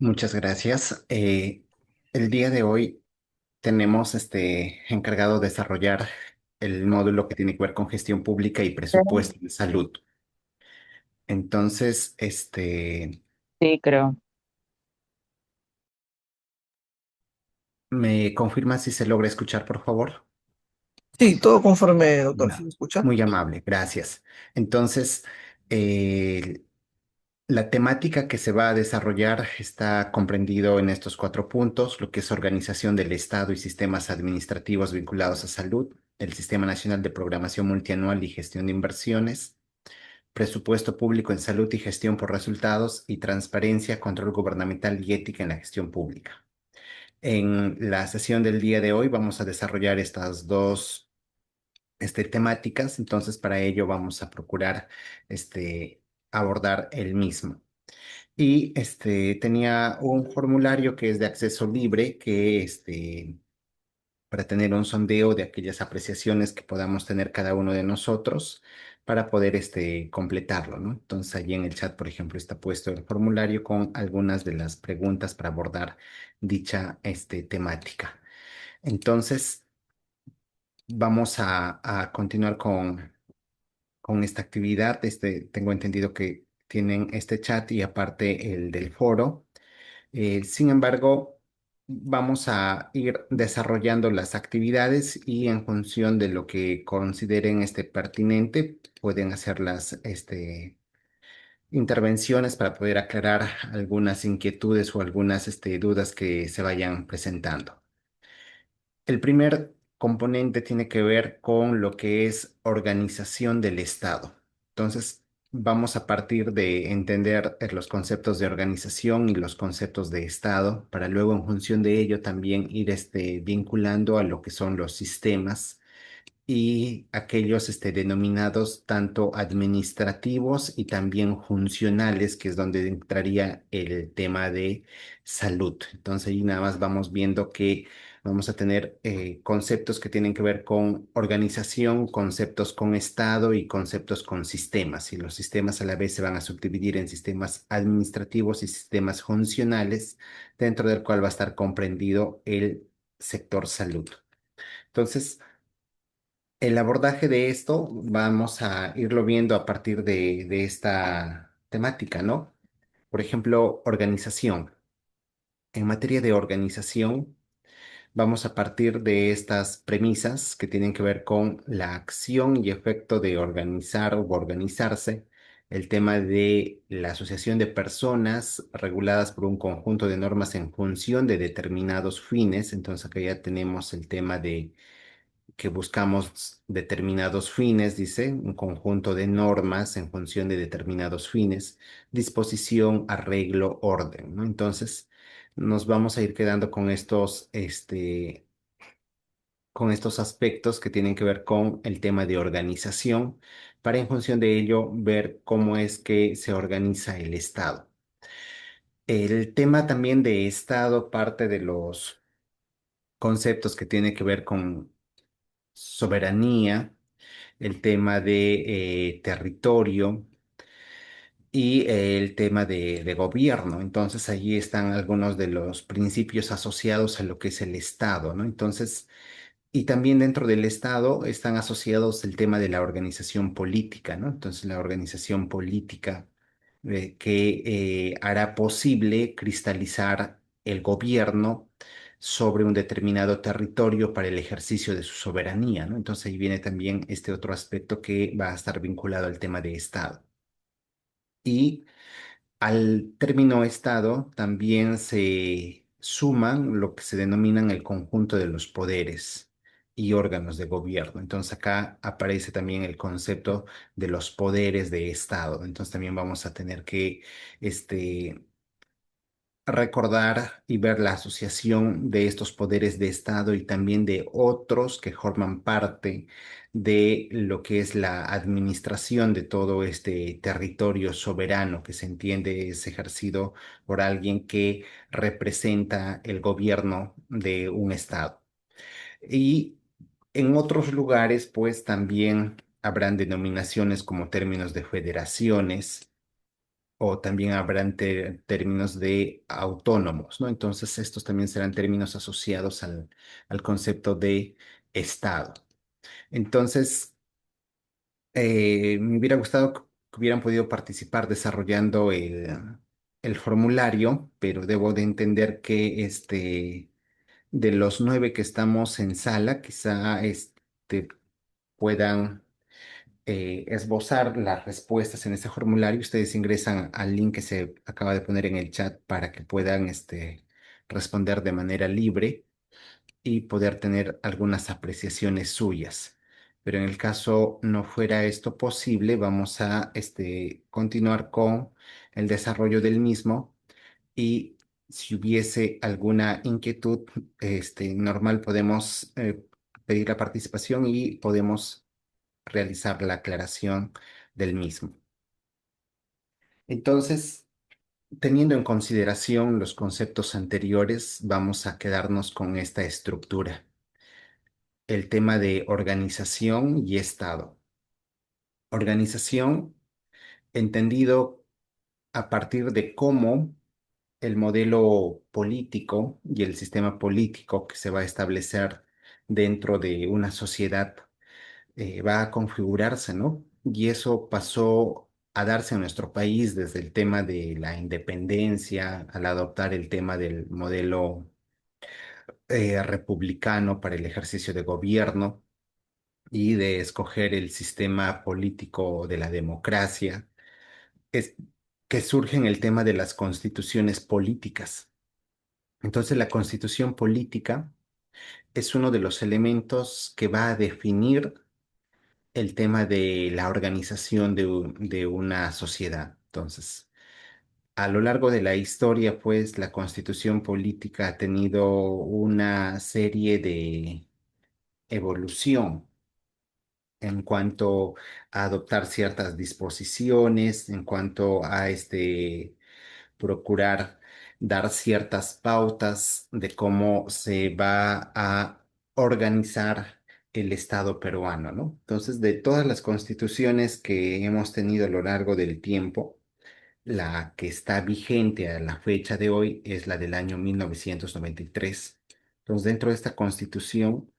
Muchas gracias. El día de hoy tenemos encargado de desarrollar el módulo que tiene que ver con gestión pública y presupuesto de salud. Entonces, Sí, creo. ¿me confirma si se logra escuchar, por favor? Sí, todo conforme, doctor. ¿Sí No, me escucha? muy amable, gracias. Entonces, eh, la temática que se va a desarrollar está comprendido en estos cuatro puntos, lo que es organización del Estado y sistemas administrativos vinculados a salud, el Sistema Nacional de Programación Multianual y Gestión de Inversiones, presupuesto público en salud y gestión por resultados y transparencia, control gubernamental y ética en la gestión pública. En la sesión del día de hoy vamos a desarrollar estas dos temáticas, entonces para ello vamos a procurar abordar el mismo. Y tenía un formulario que es de acceso libre, que para tener un sondeo de aquellas apreciaciones que podamos tener cada uno de nosotros para poder completarlo, ¿no? Entonces allí en el chat, por ejemplo, está puesto el formulario con algunas de las preguntas para abordar dicha temática. Entonces, vamos a continuar con esta actividad. Tengo entendido que tienen este chat y aparte el del foro. Sin embargo, vamos a ir desarrollando las actividades y en función de lo que consideren pertinente, pueden hacer las intervenciones para poder aclarar algunas inquietudes o algunas dudas que se vayan presentando. El primer componente tiene que ver con lo que es organización del Estado. Entonces, vamos a partir de entender los conceptos de organización y los conceptos de Estado, para luego en función de ello también ir vinculando a lo que son los sistemas y aquellos denominados tanto administrativos y también funcionales, que es donde entraría el tema de salud. Entonces, ahí nada más vamos viendo que vamos a tener conceptos que tienen que ver con organización, conceptos con Estado y conceptos con sistemas. Y los sistemas a la vez se van a subdividir en sistemas administrativos y sistemas funcionales, dentro del cual va a estar comprendido el sector salud. Entonces, el abordaje de esto vamos a irlo viendo a partir de esta temática, ¿no? Por ejemplo, organización. En materia de organización, vamos a partir de estas premisas que tienen que ver con la acción y efecto de organizar o organizarse, el tema de la asociación de personas reguladas por un conjunto de normas en función de determinados fines. Entonces, acá ya tenemos el tema de que buscamos determinados fines, dice, un conjunto de normas en función de determinados fines, disposición, arreglo, orden, ¿no? Entonces, nos vamos a ir quedando con estos aspectos que tienen que ver con el tema de organización, para en función de ello ver cómo es que se organiza el Estado. El tema también de Estado parte de los conceptos que tiene que ver con soberanía, el tema de territorio y el tema de gobierno. Entonces, allí están algunos de los principios asociados a lo que es el Estado, ¿no? Entonces, y también dentro del Estado están asociados el tema de la organización política, ¿no? Entonces, la organización política que hará posible cristalizar el gobierno sobre un determinado territorio para el ejercicio de su soberanía, ¿no? Entonces, ahí viene también este otro aspecto que va a estar vinculado al tema de Estado. Y al término Estado también se suman lo que se denominan el conjunto de los poderes y órganos de gobierno. Entonces acá aparece también el concepto de los poderes de Estado. Entonces también vamos a tener que este, recordar y ver la asociación de estos poderes de Estado y también de otros que forman parte de lo que es la administración de todo este territorio soberano, que se entiende es ejercido por alguien que representa el gobierno de un Estado. Y en otros lugares, pues también habrán denominaciones como términos de federaciones o también habrán términos de autónomos, ¿no? Entonces, estos también serán términos asociados al concepto de Estado. Entonces, me hubiera gustado que hubieran podido participar desarrollando el formulario, pero debo de entender que de los 9 que estamos en sala, quizá puedan esbozar las respuestas en este formulario. Ustedes ingresan al link que se acaba de poner en el chat para que puedan responder de manera libre y poder tener algunas apreciaciones suyas. Pero en el caso no fuera esto posible, vamos a continuar con el desarrollo del mismo y si hubiese alguna inquietud, normal podemos pedir la participación y podemos realizar la aclaración del mismo. Entonces, teniendo en consideración los conceptos anteriores, vamos a quedarnos con esta estructura, el tema de organización y Estado. Organización, entendido a partir de cómo el modelo político y el sistema político que se va a establecer dentro de una sociedad va a configurarse, ¿no? Y eso pasó a darse en nuestro país desde el tema de la independencia, al adoptar el tema del modelo republicano para el ejercicio de gobierno y de escoger el sistema político de la democracia, es que surge en el tema de las constituciones políticas. Entonces, la constitución política es uno de los elementos que va a definir el tema de la organización de una sociedad. Entonces, a lo largo de la historia, pues, la constitución política ha tenido una serie de evolución en cuanto a adoptar ciertas disposiciones, en cuanto a procurar dar ciertas pautas de cómo se va a organizar el Estado peruano, ¿no? Entonces, de todas las constituciones que hemos tenido a lo largo del tiempo, la que está vigente a la fecha de hoy es la del año 1993. Entonces, dentro de esta constitución,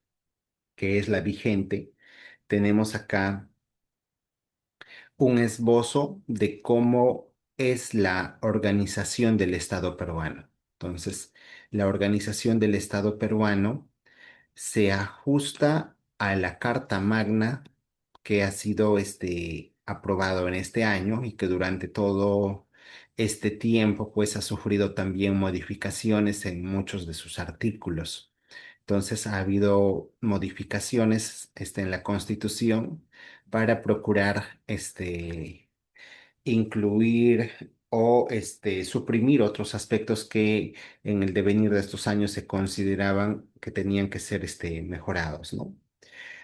que es la vigente, tenemos acá un esbozo de cómo es la organización del Estado peruano. Entonces, la organización del Estado peruano se ajusta a la Carta Magna que ha sido aprobado en este año y que durante todo este tiempo pues ha sufrido también modificaciones en muchos de sus artículos. Entonces ha habido modificaciones en la Constitución para procurar incluir o suprimir otros aspectos que en el devenir de estos años se consideraban que tenían que ser mejorados, ¿no?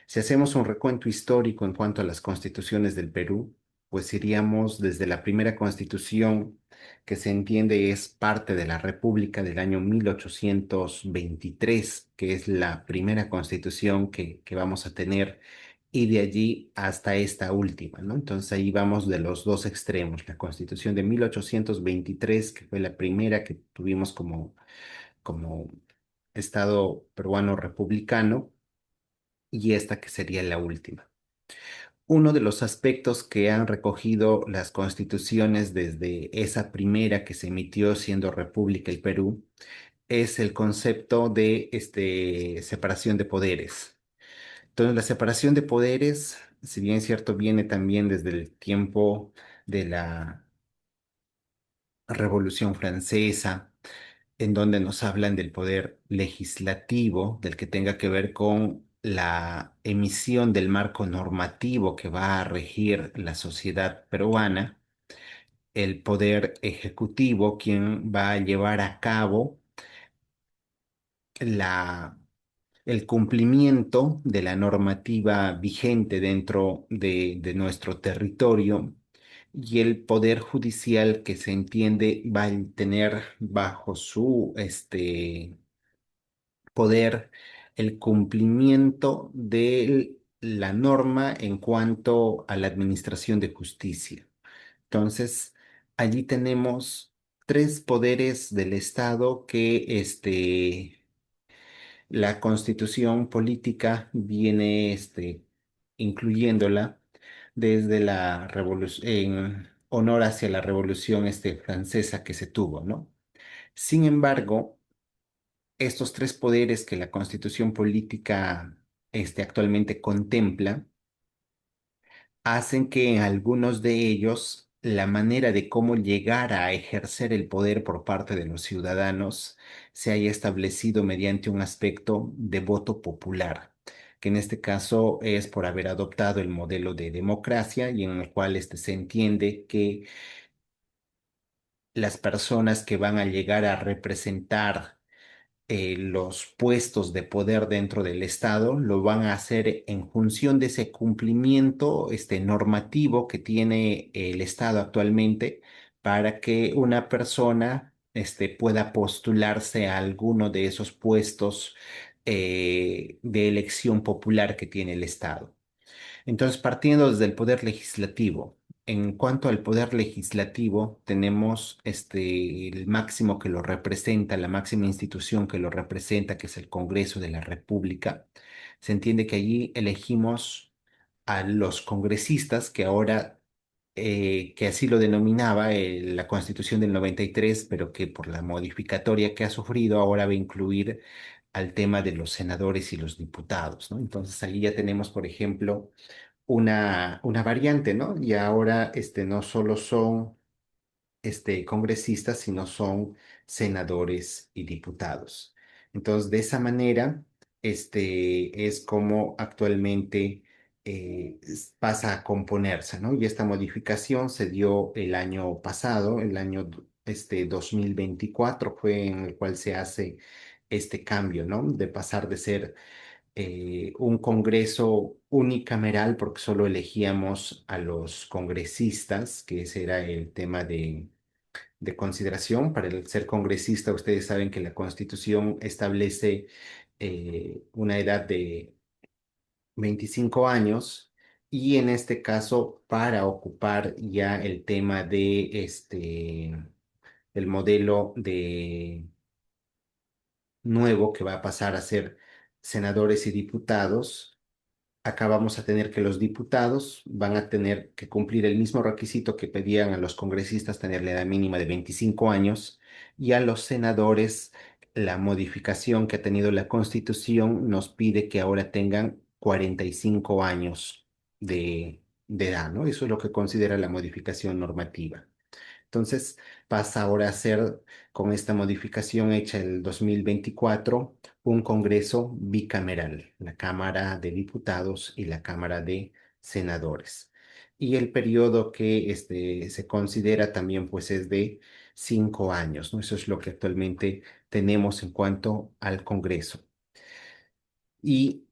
Si hacemos un recuento histórico en cuanto a las constituciones del Perú, pues iríamos desde la primera constitución, que se entiende es parte de la República del año 1823, que es la primera constitución que vamos a tener, y de allí hasta esta última, ¿no? Entonces ahí vamos de los dos extremos, la constitución de 1823, que fue la primera que tuvimos como Estado peruano republicano, y esta que sería la última. Uno de los aspectos que han recogido las constituciones desde esa primera que se emitió siendo República el Perú es el concepto de separación de poderes. Entonces, la separación de poderes, si bien es cierto, viene también desde el tiempo de la Revolución Francesa, en donde nos hablan del poder legislativo, del que tenga que ver con la emisión del marco normativo que va a regir la sociedad peruana, el poder ejecutivo, quien va a llevar a cabo la, el cumplimiento de la normativa vigente dentro de nuestro territorio. Y el poder judicial que se entiende va a tener bajo su poder el cumplimiento de la norma en cuanto a la administración de justicia. Entonces, Allí tenemos tres poderes del Estado que la Constitución política viene incluyéndola desde la revolución, en honor hacia la Revolución francesa que se tuvo, ¿no? Sin embargo, estos tres poderes que la Constitución política actualmente contempla hacen que en algunos de ellos la manera de cómo llegar a ejercer el poder por parte de los ciudadanos se haya establecido mediante un aspecto de voto popular, que en este caso es por haber adoptado el modelo de democracia y en el cual se entiende que las personas que van a llegar a representar los puestos de poder dentro del Estado lo van a hacer en función de ese cumplimiento normativo que tiene el Estado actualmente para que una persona pueda postularse a alguno de esos puestos de elección popular que tiene el Estado. Entonces, partiendo desde el poder legislativo, en cuanto al poder legislativo, tenemos el máximo que lo representa, la máxima institución que lo representa, que es el Congreso de la República. Se entiende que allí elegimos a los congresistas, que ahora, que así lo denominaba la Constitución del 93, pero que por la modificatoria que ha sufrido, ahora va a incluir al tema de los senadores y los diputados, ¿no? Entonces, allí ya tenemos, por ejemplo, una variante, ¿no? Y ahora no solo son congresistas, sino son senadores y diputados. Entonces, de esa manera, es como actualmente pasa a componerse, ¿no? Y esta modificación se dio el año pasado, el año 2024 fue en el cual se hace este cambio, ¿no? De pasar de ser un congreso unicameral, porque solo elegíamos a los congresistas, que ese era el tema de consideración. Para el ser congresista, ustedes saben que la Constitución establece una edad de 25 años. Y en este caso, para ocupar ya el tema de el modelo de nuevo que va a pasar a ser senadores y diputados, acá vamos a tener que los diputados van a tener que cumplir el mismo requisito que pedían a los congresistas, tener la edad mínima de 25 años, y a los senadores la modificación que ha tenido la Constitución nos pide que ahora tengan 45 años de edad, ¿no? Eso es lo que considera la modificación normativa. Entonces pasa ahora a ser, con esta modificación hecha el 2024, un Congreso bicameral, la Cámara de Diputados y la Cámara de Senadores. Y el periodo que se considera también pues es de 5 años, ¿no? Eso es lo que actualmente tenemos en cuanto al Congreso. Y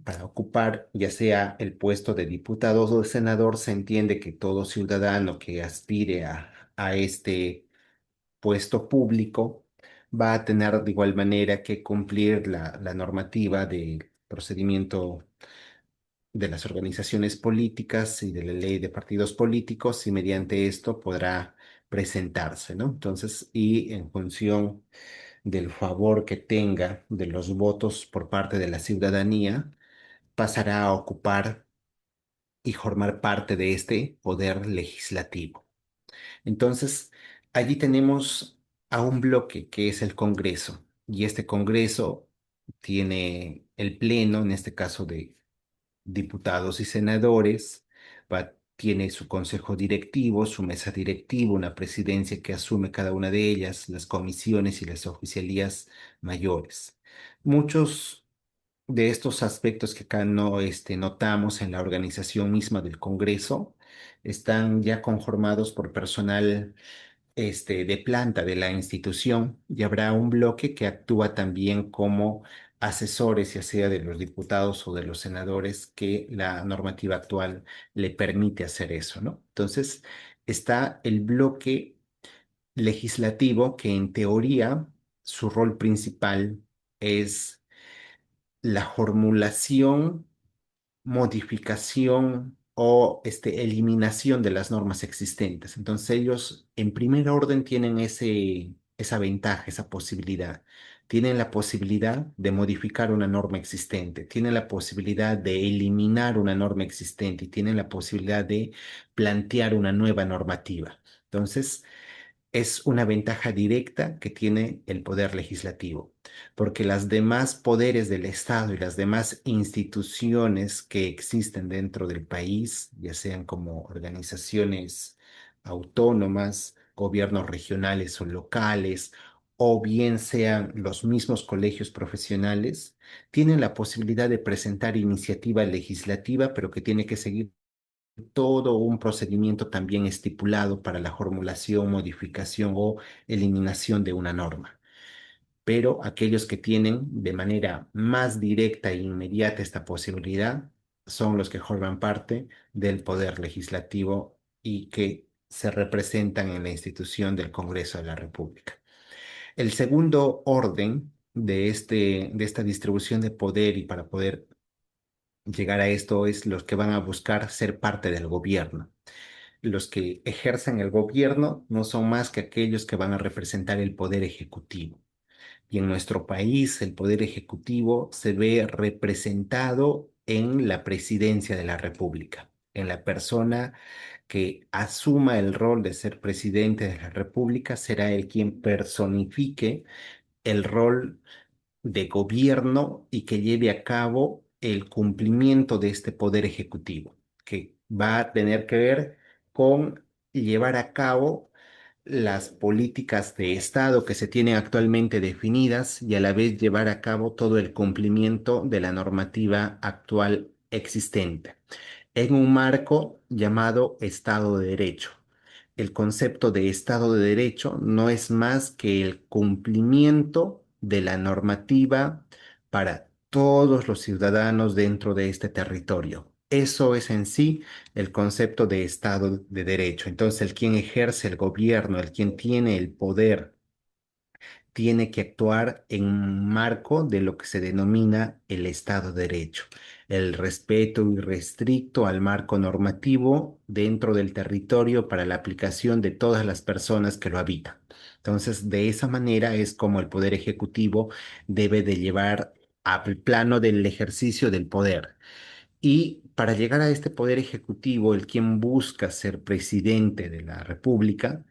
para ocupar ya sea el puesto de diputado o de senador, se entiende que todo ciudadano que aspire a este puesto público va a tener de igual manera que cumplir la normativa de procedimiento de las organizaciones políticas y de la ley de partidos políticos, y mediante esto podrá presentarse, ¿no? Entonces, y en función del favor que tenga de los votos por parte de la ciudadanía, pasará a ocupar y formar parte de este poder legislativo. Entonces, allí tenemos a un bloque que es el Congreso, y este Congreso tiene el pleno, en este caso de diputados y senadores, tiene su consejo directivo, su mesa directiva, una presidencia que asume cada una de ellas, las comisiones y las oficialías mayores. Muchos de estos aspectos que acá no notamos en la organización misma del Congreso están ya conformados por personal de planta de la institución, y habrá un bloque que actúa también como asesores, ya sea de los diputados o de los senadores, que la normativa actual le permite hacer eso, ¿no? Entonces, está el bloque legislativo que en teoría su rol principal es la formulación, modificación o eliminación de las normas existentes. Entonces ellos en primer orden tienen esa ventaja, esa posibilidad. Tienen la posibilidad de modificar una norma existente, tienen la posibilidad de eliminar una norma existente y tienen la posibilidad de plantear una nueva normativa. Entonces, es una ventaja directa que tiene el poder legislativo, porque las demás poderes del Estado y las demás instituciones que existen dentro del país, ya sean como organizaciones autónomas, gobiernos regionales o locales, o bien sean los mismos colegios profesionales, tienen la posibilidad de presentar iniciativa legislativa, pero que tiene que seguir todo un procedimiento también estipulado para la formulación, modificación o eliminación de una norma. Pero aquellos que tienen de manera más directa e inmediata esta posibilidad son los que forman parte del poder legislativo y que se representan en la institución del Congreso de la República. El segundo orden de esta distribución de poder y para poder llegar a esto es los que van a buscar ser parte del gobierno. Los que ejercen el gobierno no son más que aquellos que van a representar el poder ejecutivo. Y en nuestro país el poder ejecutivo se ve representado en la presidencia de la República, en la persona que asuma el rol de ser presidente de la República será el quien personifique el rol de gobierno y que lleve a cabo el cumplimiento de este poder ejecutivo, que va a tener que ver con llevar a cabo las políticas de Estado que se tienen actualmente definidas y a la vez llevar a cabo todo el cumplimiento de la normativa actual existente en un marco llamado Estado de Derecho. El concepto de Estado de Derecho no es más que el cumplimiento de la normativa para todos los ciudadanos dentro de este territorio. Eso es en sí el concepto de Estado de Derecho. Entonces, el quien ejerce el gobierno, el quien tiene el poder tiene que actuar en un marco de lo que se denomina el Estado de Derecho, el respeto irrestricto al marco normativo dentro del territorio para la aplicación de todas las personas que lo habitan. Entonces, de esa manera es como el Poder Ejecutivo debe de llevar al plano del ejercicio del poder. Y para llegar a este poder ejecutivo, el quien busca ser presidente de la República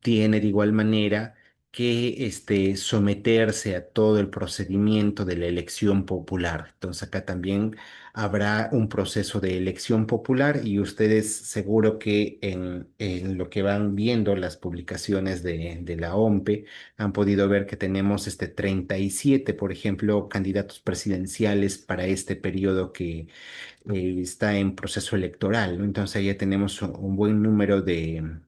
tiene de igual manera que someterse a todo el procedimiento de la elección popular. Entonces acá también habrá un proceso de elección popular y ustedes seguro que en lo que van viendo las publicaciones de la OMPE han podido ver que tenemos 37, por ejemplo, candidatos presidenciales para este periodo que está en proceso electoral, ¿no? Entonces ya tenemos un buen número de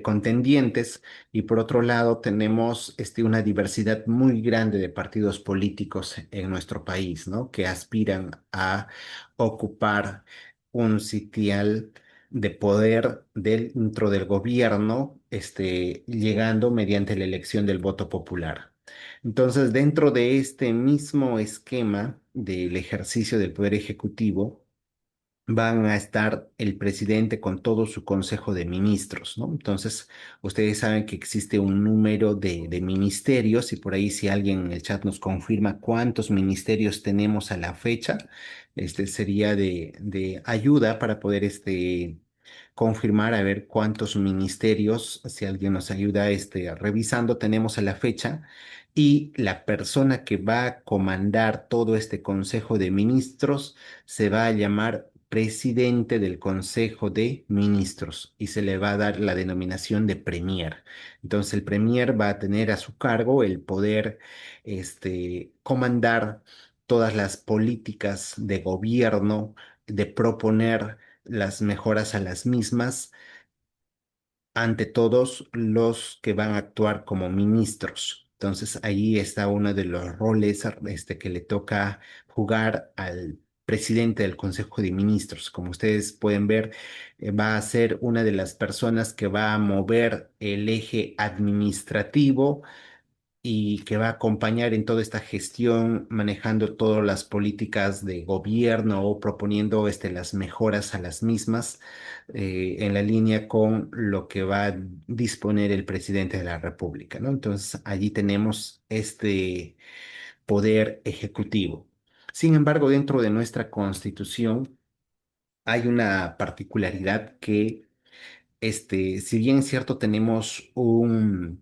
contendientes y por otro lado tenemos una diversidad muy grande de partidos políticos en nuestro país, ¿no? Que aspiran a ocupar un sitial de poder dentro del gobierno, llegando mediante la elección del voto popular. Entonces, dentro de este mismo esquema del ejercicio del poder ejecutivo, van a estar el presidente con todo su consejo de ministros, ¿no? Entonces, ustedes saben que existe un número de ministerios y por ahí si alguien en el chat nos confirma cuántos ministerios tenemos a la fecha, sería de ayuda para poder confirmar a ver cuántos ministerios, si alguien nos ayuda revisando, tenemos a la fecha. Y la persona que va a comandar todo este Consejo de Ministros se va a llamar presidente del Consejo de Ministros y se le va a dar la denominación de premier. Entonces el premier va a tener a su cargo el poder comandar todas las políticas de gobierno, de proponer las mejoras a las mismas ante todos los que van a actuar como ministros. Entonces ahí está uno de los roles que le toca jugar al presidente del Consejo de Ministros. Como ustedes pueden ver, va a ser una de las personas que va a mover el eje administrativo y que va a acompañar en toda esta gestión, manejando todas las políticas de gobierno o proponiendo las mejoras a las mismas en la línea con lo que va a disponer el presidente de la República, ¿no? Entonces, allí tenemos este poder ejecutivo. Sin embargo, dentro de nuestra Constitución hay una particularidad que, si bien es cierto, tenemos una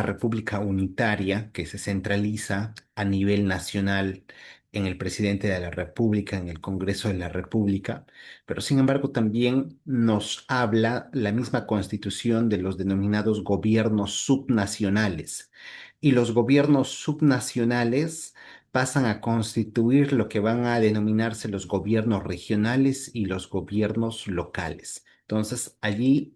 república unitaria que se centraliza a nivel nacional en el presidente de la República, en el Congreso de la República, pero sin embargo también nos habla la misma Constitución de los denominados gobiernos subnacionales. Y los gobiernos subnacionales pasan a constituir lo que van a denominarse los gobiernos regionales y los gobiernos locales. Entonces, allí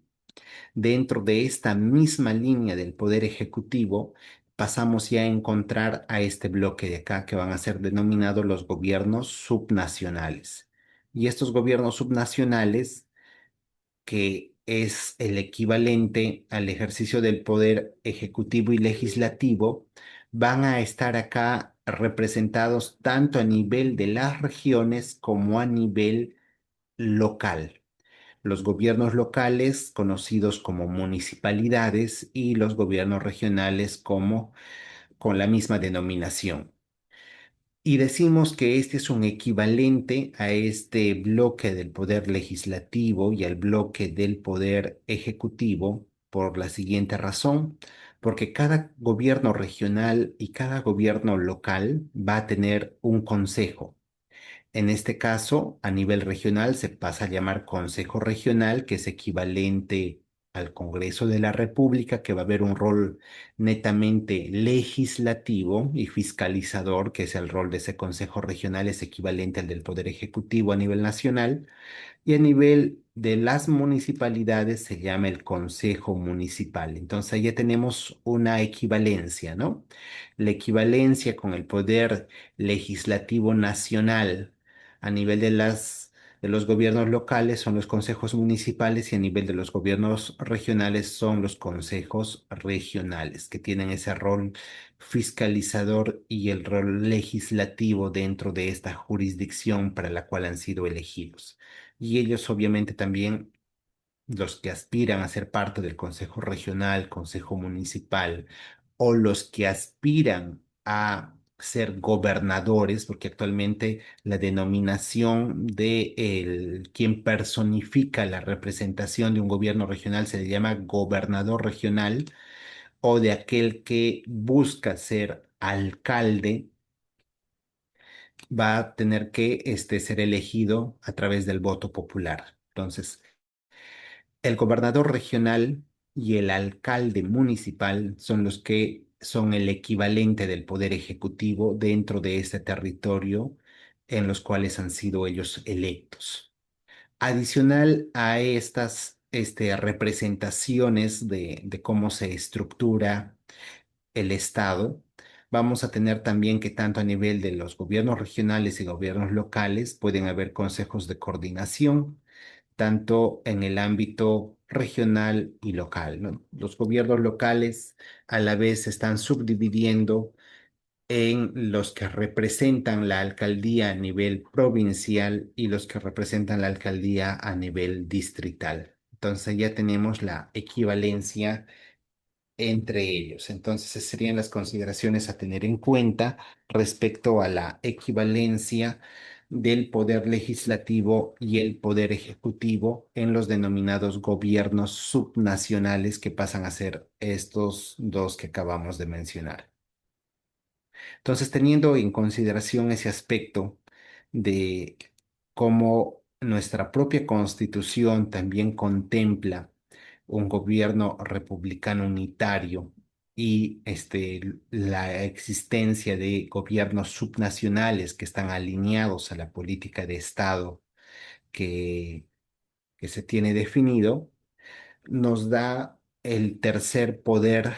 dentro de esta misma línea del poder ejecutivo, pasamos ya a encontrar a este bloque de acá que van a ser denominados los gobiernos subnacionales. Y estos gobiernos subnacionales, que es el equivalente al ejercicio del poder ejecutivo y legislativo, van a estar acá representados tanto a nivel de las regiones como a nivel local. Los gobiernos locales, conocidos como municipalidades, y los gobiernos regionales como con la misma denominación. Y decimos que este es un equivalente a este bloque del poder legislativo y al bloque del poder ejecutivo por la siguiente razón, porque cada gobierno regional y cada gobierno local va a tener un consejo. En este caso, a nivel regional se pasa a llamar Consejo Regional, que es equivalente al Congreso de la República, que va a haber un rol netamente legislativo y fiscalizador, que es el rol de ese Consejo Regional, es equivalente al del Poder Ejecutivo a nivel nacional. Y a nivel de las municipalidades se llama el Consejo Municipal. Entonces ahí ya tenemos una equivalencia, ¿no? La equivalencia con el poder legislativo nacional a nivel de los gobiernos locales son los consejos municipales y a nivel de los gobiernos regionales son los consejos regionales, que tienen ese rol fiscalizador y el rol legislativo dentro de esta jurisdicción para la cual han sido elegidos. Y ellos obviamente también, los que aspiran a ser parte del Consejo Regional, Consejo Municipal, o los que aspiran a ser gobernadores, porque actualmente la denominación de quien personifica la representación de un gobierno regional se le llama gobernador regional, o de aquel que busca ser alcalde va a tener que ser elegido a través del voto popular. Entonces, el gobernador regional y el alcalde municipal son los que son el equivalente del poder ejecutivo dentro de este territorio en los cuales han sido ellos electos. Adicional a estas representaciones de cómo se estructura el Estado, vamos a tener también que tanto a nivel de los gobiernos regionales y gobiernos locales pueden haber consejos de coordinación, tanto en el ámbito regional y local, ¿no? Los gobiernos locales a la vez se están subdividiendo en los que representan la alcaldía a nivel provincial y los que representan la alcaldía a nivel distrital. Entonces ya tenemos la equivalencia entre ellos. Entonces, esas serían las consideraciones a tener en cuenta respecto a la equivalencia del poder legislativo y el poder ejecutivo en los denominados gobiernos subnacionales que pasan a ser estos dos que acabamos de mencionar. Entonces, teniendo en consideración ese aspecto de cómo nuestra propia Constitución también contempla un gobierno republicano unitario y la existencia de gobiernos subnacionales que están alineados a la política de Estado que, que se tiene definido, nos da el tercer poder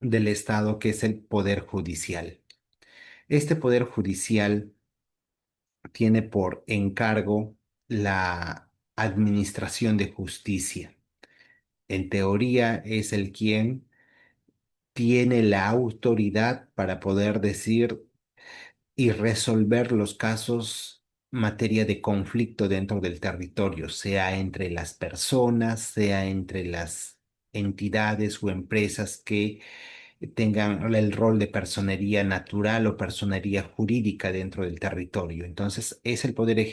del Estado, que es el poder judicial. Este poder judicial tiene por encargo la administración de justicia. En teoría es el quien tiene la autoridad para poder decir y resolver los casos materia de conflicto dentro del territorio, sea entre las personas, sea entre las entidades o empresas que tengan el rol de personería natural o personería jurídica dentro del territorio. Entonces, es el Poder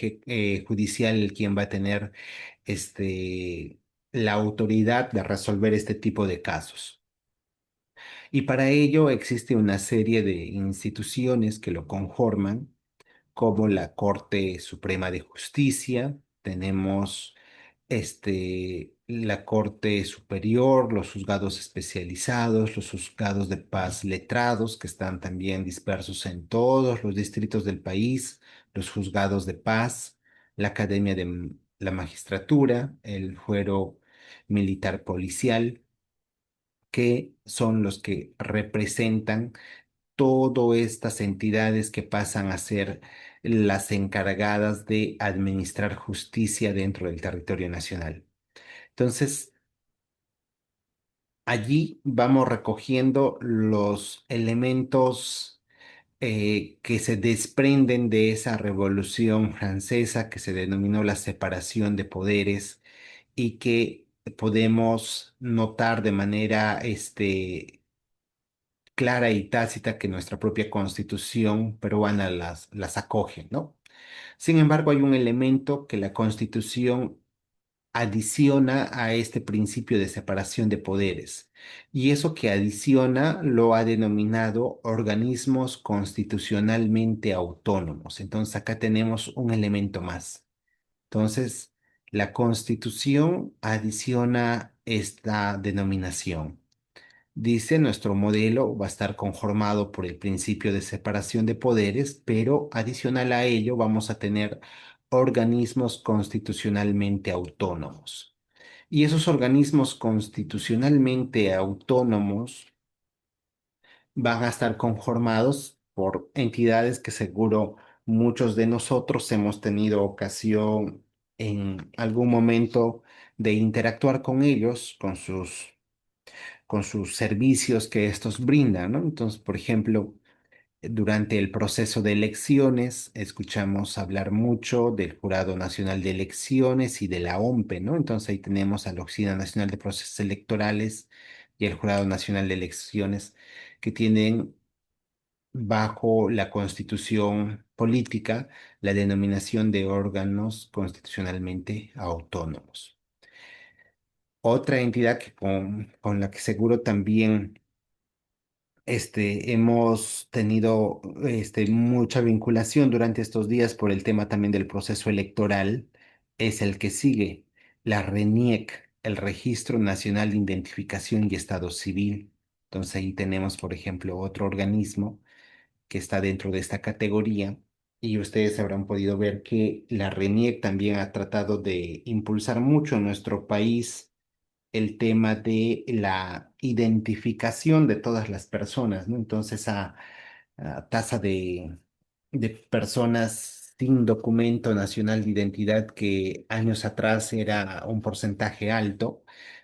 Judicial el quien va a tener la autoridad de resolver este tipo de casos. Y para ello existe una serie de instituciones que lo conforman, como la Corte Suprema de Justicia, tenemos la Corte Superior, los juzgados especializados, los juzgados de paz letrados, que están también dispersos en todos los distritos del país, los juzgados de paz, la Academia de la Magistratura, el Fuero Militar Policial, que son los que representan todas estas entidades que pasan a ser las encargadas de administrar justicia dentro del territorio nacional. Entonces, allí vamos recogiendo los elementos que se desprenden de esa revolución francesa que se denominó la separación de poderes y que podemos notar de manera clara y tácita que nuestra propia constitución peruana las acoge, ¿no? Sin embargo, hay un elemento que la constitución adiciona a este principio de separación de poderes, y eso que adiciona lo ha denominado organismos constitucionalmente autónomos. Entonces, acá tenemos un elemento más. Entonces, la constitución adiciona esta denominación. Dice, nuestro modelo va a estar conformado por el principio de separación de poderes, pero adicional a ello vamos a tener organismos constitucionalmente autónomos. Y esos organismos constitucionalmente autónomos van a estar conformados por entidades que seguro muchos de nosotros hemos tenido ocasión en algún momento de interactuar con ellos, con sus servicios que estos brindan, ¿no? Entonces, por ejemplo, durante el proceso de elecciones, escuchamos hablar mucho del Jurado Nacional de Elecciones y de la OMPE, ¿no? Entonces ahí tenemos a la Oficina Nacional de Procesos Electorales y el Jurado Nacional de Elecciones, que tienen bajo la Constitución política la denominación de órganos constitucionalmente autónomos. Otra entidad que con la que seguro también hemos tenido mucha vinculación durante estos días por el tema también del proceso electoral, es el que sigue, la RENIEC, el Registro Nacional de Identificación y Estado Civil. Entonces ahí tenemos, por ejemplo, otro organismo que está dentro de esta categoría, y ustedes habrán podido ver que la RENIEC también ha tratado de impulsar mucho en nuestro país el tema de la identificación de todas las personas, ¿no? Entonces, a tasa de personas sin documento nacional de identidad, que años atrás era un porcentaje alto,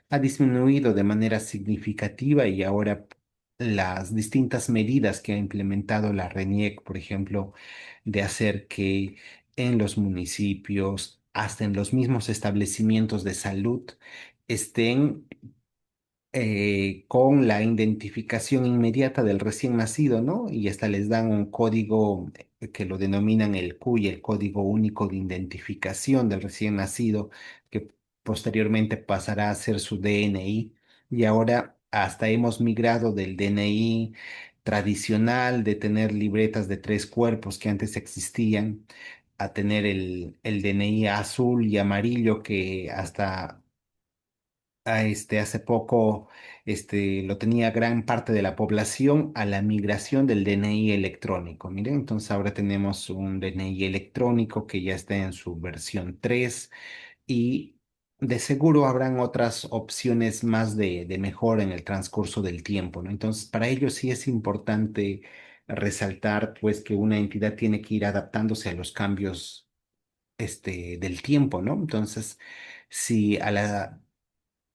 ha disminuido de manera significativa, y ahora las distintas medidas que ha implementado la RENIEC, por ejemplo, de hacer que en los municipios, hasta en los mismos establecimientos de salud, estén con la identificación inmediata del recién nacido, ¿no? Y hasta les dan un código que lo denominan el CUI, el Código Único de Identificación del recién nacido, que posteriormente pasará a ser su DNI. Y ahora hasta hemos migrado del DNI tradicional de tener libretas de tres cuerpos que antes existían, a tener el DNI azul y amarillo, que hasta hace poco lo tenía gran parte de la población, a la migración del DNI electrónico. Miren, entonces ahora tenemos un DNI electrónico que ya está en su versión 3, y de seguro habrán otras opciones más de mejora en el transcurso del tiempo, ¿no? Entonces, para ello sí es importante resaltar, pues, que una entidad tiene que ir adaptándose a los cambios del tiempo, ¿no? Entonces, si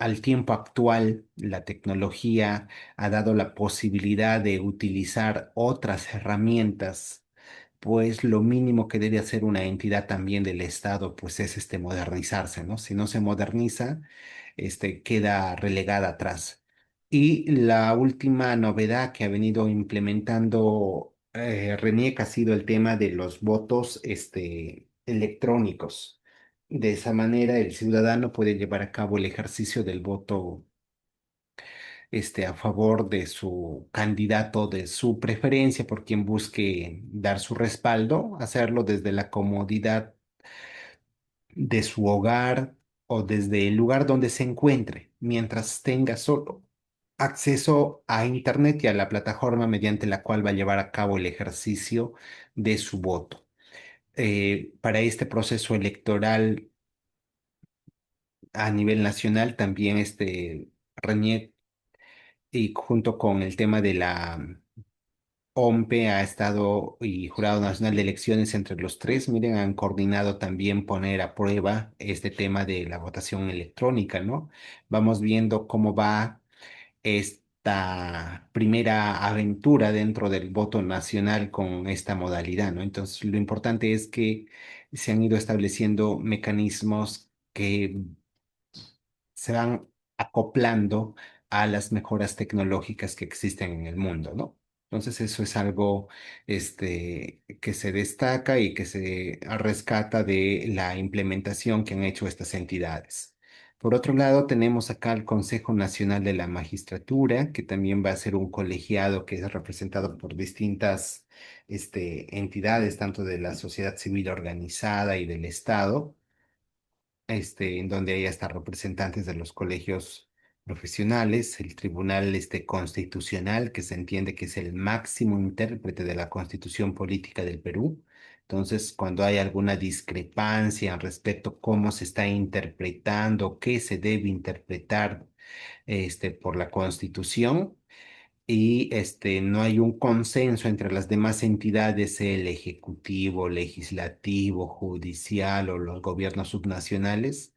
al tiempo actual, la tecnología ha dado la posibilidad de utilizar otras herramientas, pues lo mínimo que debe hacer una entidad también del Estado, pues es modernizarse, ¿no? Si no se moderniza, queda relegada atrás. Y la última novedad que ha venido implementando RENIEC ha sido el tema de los votos, electrónicos. De esa manera, el ciudadano puede llevar a cabo el ejercicio del voto, a favor de su candidato de su preferencia, por quien busque dar su respaldo, hacerlo desde la comodidad de su hogar o desde el lugar donde se encuentre, mientras tenga solo acceso a Internet y a la plataforma mediante la cual va a llevar a cabo el ejercicio de su voto. Para este proceso electoral a nivel nacional, también RENIEC, y junto con el tema de la OMPE ha estado y Jurado Nacional de Elecciones entre los tres, miren, han coordinado también poner a prueba este tema de la votación electrónica, ¿no? Vamos viendo cómo va esta primera aventura dentro del voto nacional con esta modalidad, ¿no? Entonces, lo importante es que se han ido estableciendo mecanismos que se van acoplando a las mejoras tecnológicas que existen en el mundo, ¿no? Entonces eso es algo que se destaca y que se rescata de la implementación que han hecho estas entidades. Por otro lado, tenemos acá el Consejo Nacional de la Magistratura, que también va a ser un colegiado que es representado por distintas entidades, tanto de la sociedad civil organizada y del Estado, en donde hay hasta representantes de los colegios profesionales, el Tribunal Constitucional, que se entiende que es el máximo intérprete de la Constitución política del Perú. Entonces, cuando hay alguna discrepancia respecto a cómo se está interpretando, qué se debe interpretar por la Constitución, y no hay un consenso entre las demás entidades, el ejecutivo, legislativo, judicial o los gobiernos subnacionales,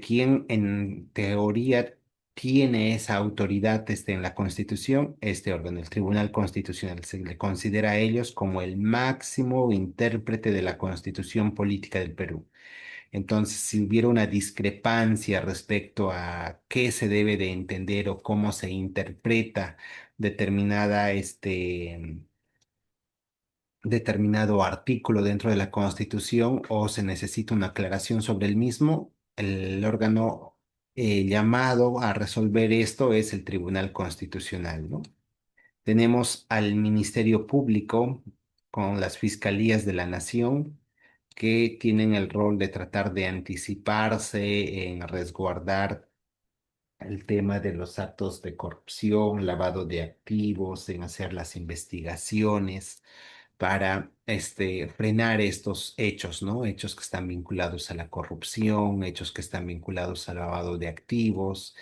quien en teoría tiene esa autoridad en la Constitución, este órgano, el Tribunal Constitucional, se le considera a ellos como el máximo intérprete de la Constitución política del Perú. Entonces, si hubiera una discrepancia respecto a qué se debe de entender o cómo se interpreta determinada, determinado artículo dentro de la Constitución o se necesita una aclaración sobre el mismo, el órgano llamado a resolver esto es el Tribunal Constitucional, ¿no? Tenemos al Ministerio Público con las Fiscalías de la Nación que tienen el rol de tratar de anticiparse en resguardar el tema de los actos de corrupción, lavado de activos, en hacer las investigaciones para frenar estos hechos, ¿no? Hechos que están vinculados a la corrupción, hechos que están vinculados al lavado de activos,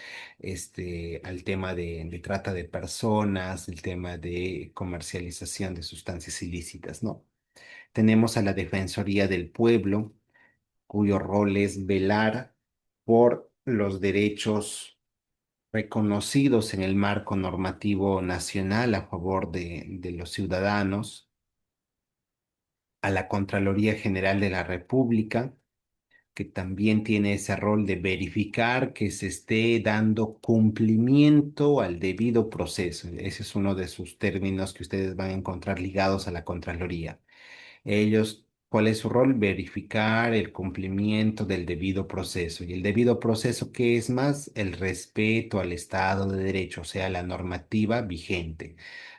al tema de trata de personas, el tema de comercialización de sustancias ilícitas, ¿no? Tenemos a la Defensoría del Pueblo, cuyo rol es velar por los derechos reconocidos en el marco normativo nacional a favor de los ciudadanos, a la Contraloría General de la República, que también tiene ese rol de verificar que se esté dando cumplimiento al debido proceso. Ese es uno de sus términos que ustedes van a encontrar ligados a la Contraloría. Ellos, ¿cuál es su rol? Verificar el cumplimiento del debido proceso. ¿Y el debido proceso qué es más? El respeto al Estado de Derecho, o sea, la normativa vigente,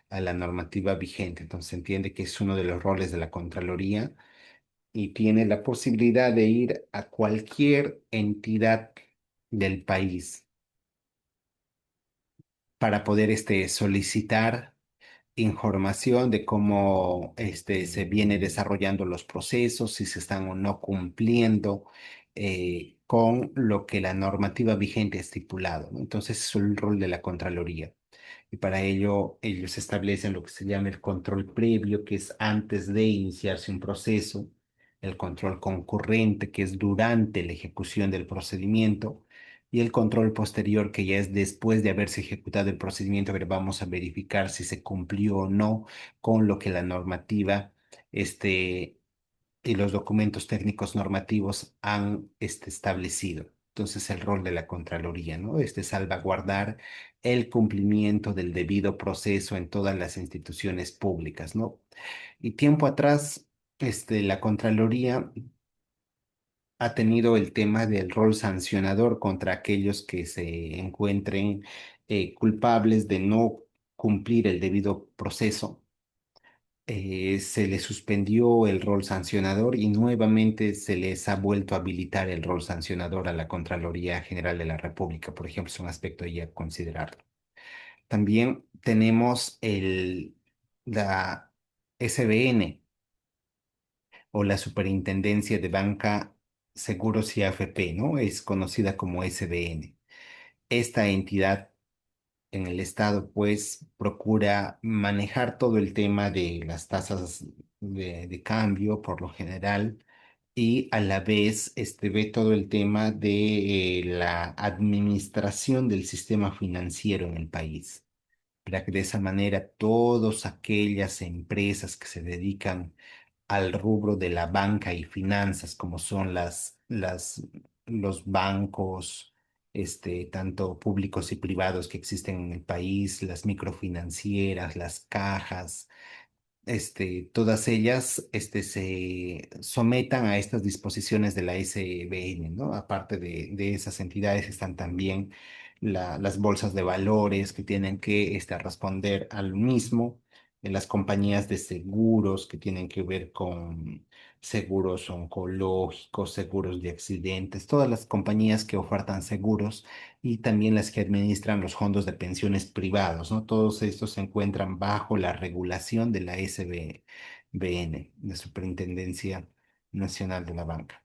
a la normativa vigente. Entonces se entiende que es uno de los roles de la Contraloría y tiene la posibilidad de ir a cualquier entidad del país para poder solicitar información de cómo se viene desarrollando los procesos, si se están o no cumpliendo con lo que la normativa vigente ha estipulado, ¿no? Entonces, es el rol de la Contraloría. Y para ello, ellos establecen lo que se llama el control previo, que es antes de iniciarse un proceso, el control concurrente, que es durante la ejecución del procedimiento, y el control posterior, que ya es después de haberse ejecutado el procedimiento, a ver, vamos a verificar si se cumplió o no con lo que la normativa este, y los documentos técnicos normativos han establecido. Entonces, el rol de la Contraloría, ¿no? Salvaguardar el cumplimiento del debido proceso en todas las instituciones públicas, ¿no? Y tiempo atrás, la Contraloría ha tenido el tema del rol sancionador contra aquellos que se encuentren culpables de no cumplir el debido proceso. Se les suspendió el rol sancionador y nuevamente se les ha vuelto a habilitar el rol sancionador a la Contraloría General de la República, por ejemplo, es un aspecto ahí a considerarlo. También tenemos la SBN o la Superintendencia de Banca, Seguros y AFP, ¿no? Es conocida como SBN. Esta entidad en el Estado, pues procura manejar todo el tema de las tasas de cambio por lo general y a la vez ve todo el tema de la administración del sistema financiero en el país, para que de esa manera todas aquellas empresas que se dedican al rubro de la banca y finanzas, como son los bancos, tanto públicos y privados que existen en el país, las microfinancieras, las cajas, todas ellas se sometan a estas disposiciones de la SBN, ¿no? Aparte de esas entidades están también las bolsas de valores que tienen que responder al mismo, las compañías de seguros que tienen que ver con seguros oncológicos, seguros de accidentes, todas las compañías que ofertan seguros y también las que administran los fondos de pensiones privados, ¿no? Todos estos se encuentran bajo la regulación de la SBN, la Superintendencia Nacional de la Banca.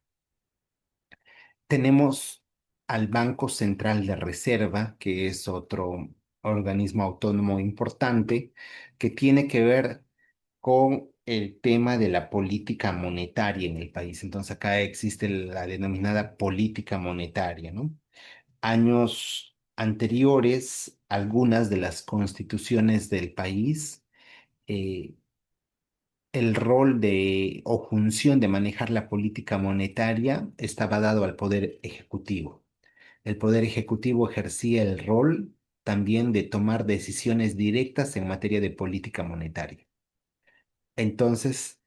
Tenemos al Banco Central de Reserva, que es otro organismo autónomo importante, que tiene que ver con el tema de la política monetaria en el país. Entonces acá existe la denominada política monetaria, ¿no? Años anteriores, algunas de las constituciones del país, eh, el rol o función de manejar la política monetaria estaba dado al Poder Ejecutivo. El Poder Ejecutivo ejercía el rol también de tomar decisiones directas en materia de política monetaria. Entonces,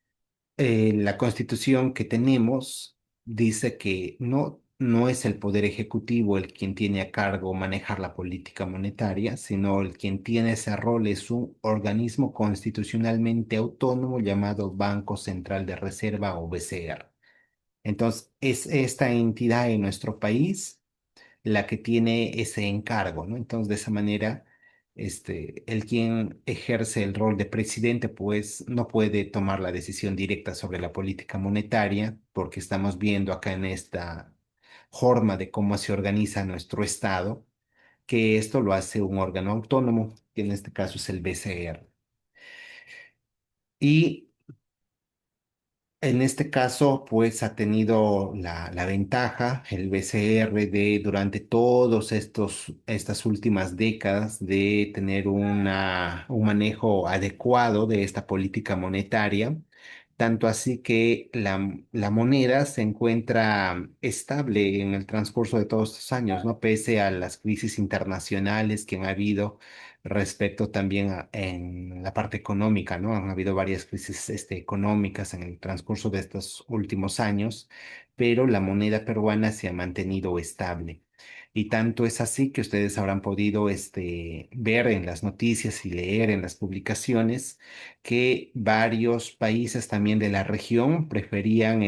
la constitución que tenemos dice que no es el poder ejecutivo el quien tiene a cargo manejar la política monetaria, sino el quien tiene ese rol es un organismo constitucionalmente autónomo llamado Banco Central de Reserva o BCR. Entonces, es esta entidad en nuestro país la que tiene ese encargo, ¿no? Entonces, de esa manera, el quien ejerce el rol de presidente, pues no puede tomar la decisión directa sobre la política monetaria, porque estamos viendo acá en esta forma de cómo se organiza nuestro Estado, que esto lo hace un órgano autónomo, que en este caso es el BCR. Y en este caso, pues ha tenido la ventaja el BCR de durante estas últimas décadas de tener un manejo adecuado de esta política monetaria, tanto así que la moneda se encuentra estable en el transcurso de todos estos años, ¿no? Pese a las crisis internacionales que han habido respecto también en la parte económica, ¿no? Han habido varias crisis económicas en el transcurso de estos últimos años, pero la moneda peruana se ha mantenido estable. Y tanto es así que ustedes habrán podido ver en las noticias y leer en las publicaciones que varios países también de la región preferían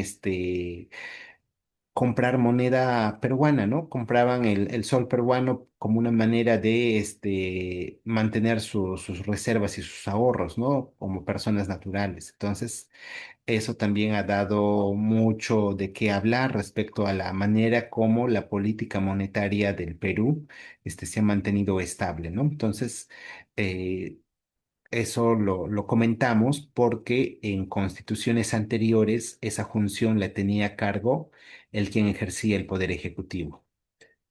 comprar moneda peruana, ¿no? Compraban el sol peruano como una manera de mantener sus reservas y sus ahorros, ¿no? Como personas naturales. Entonces, eso también ha dado mucho de qué hablar respecto a la manera como la política monetaria del Perú, se ha mantenido estable, ¿no? Entonces, eh, eso lo comentamos porque en constituciones anteriores esa función la tenía a cargo el quien ejercía el poder ejecutivo.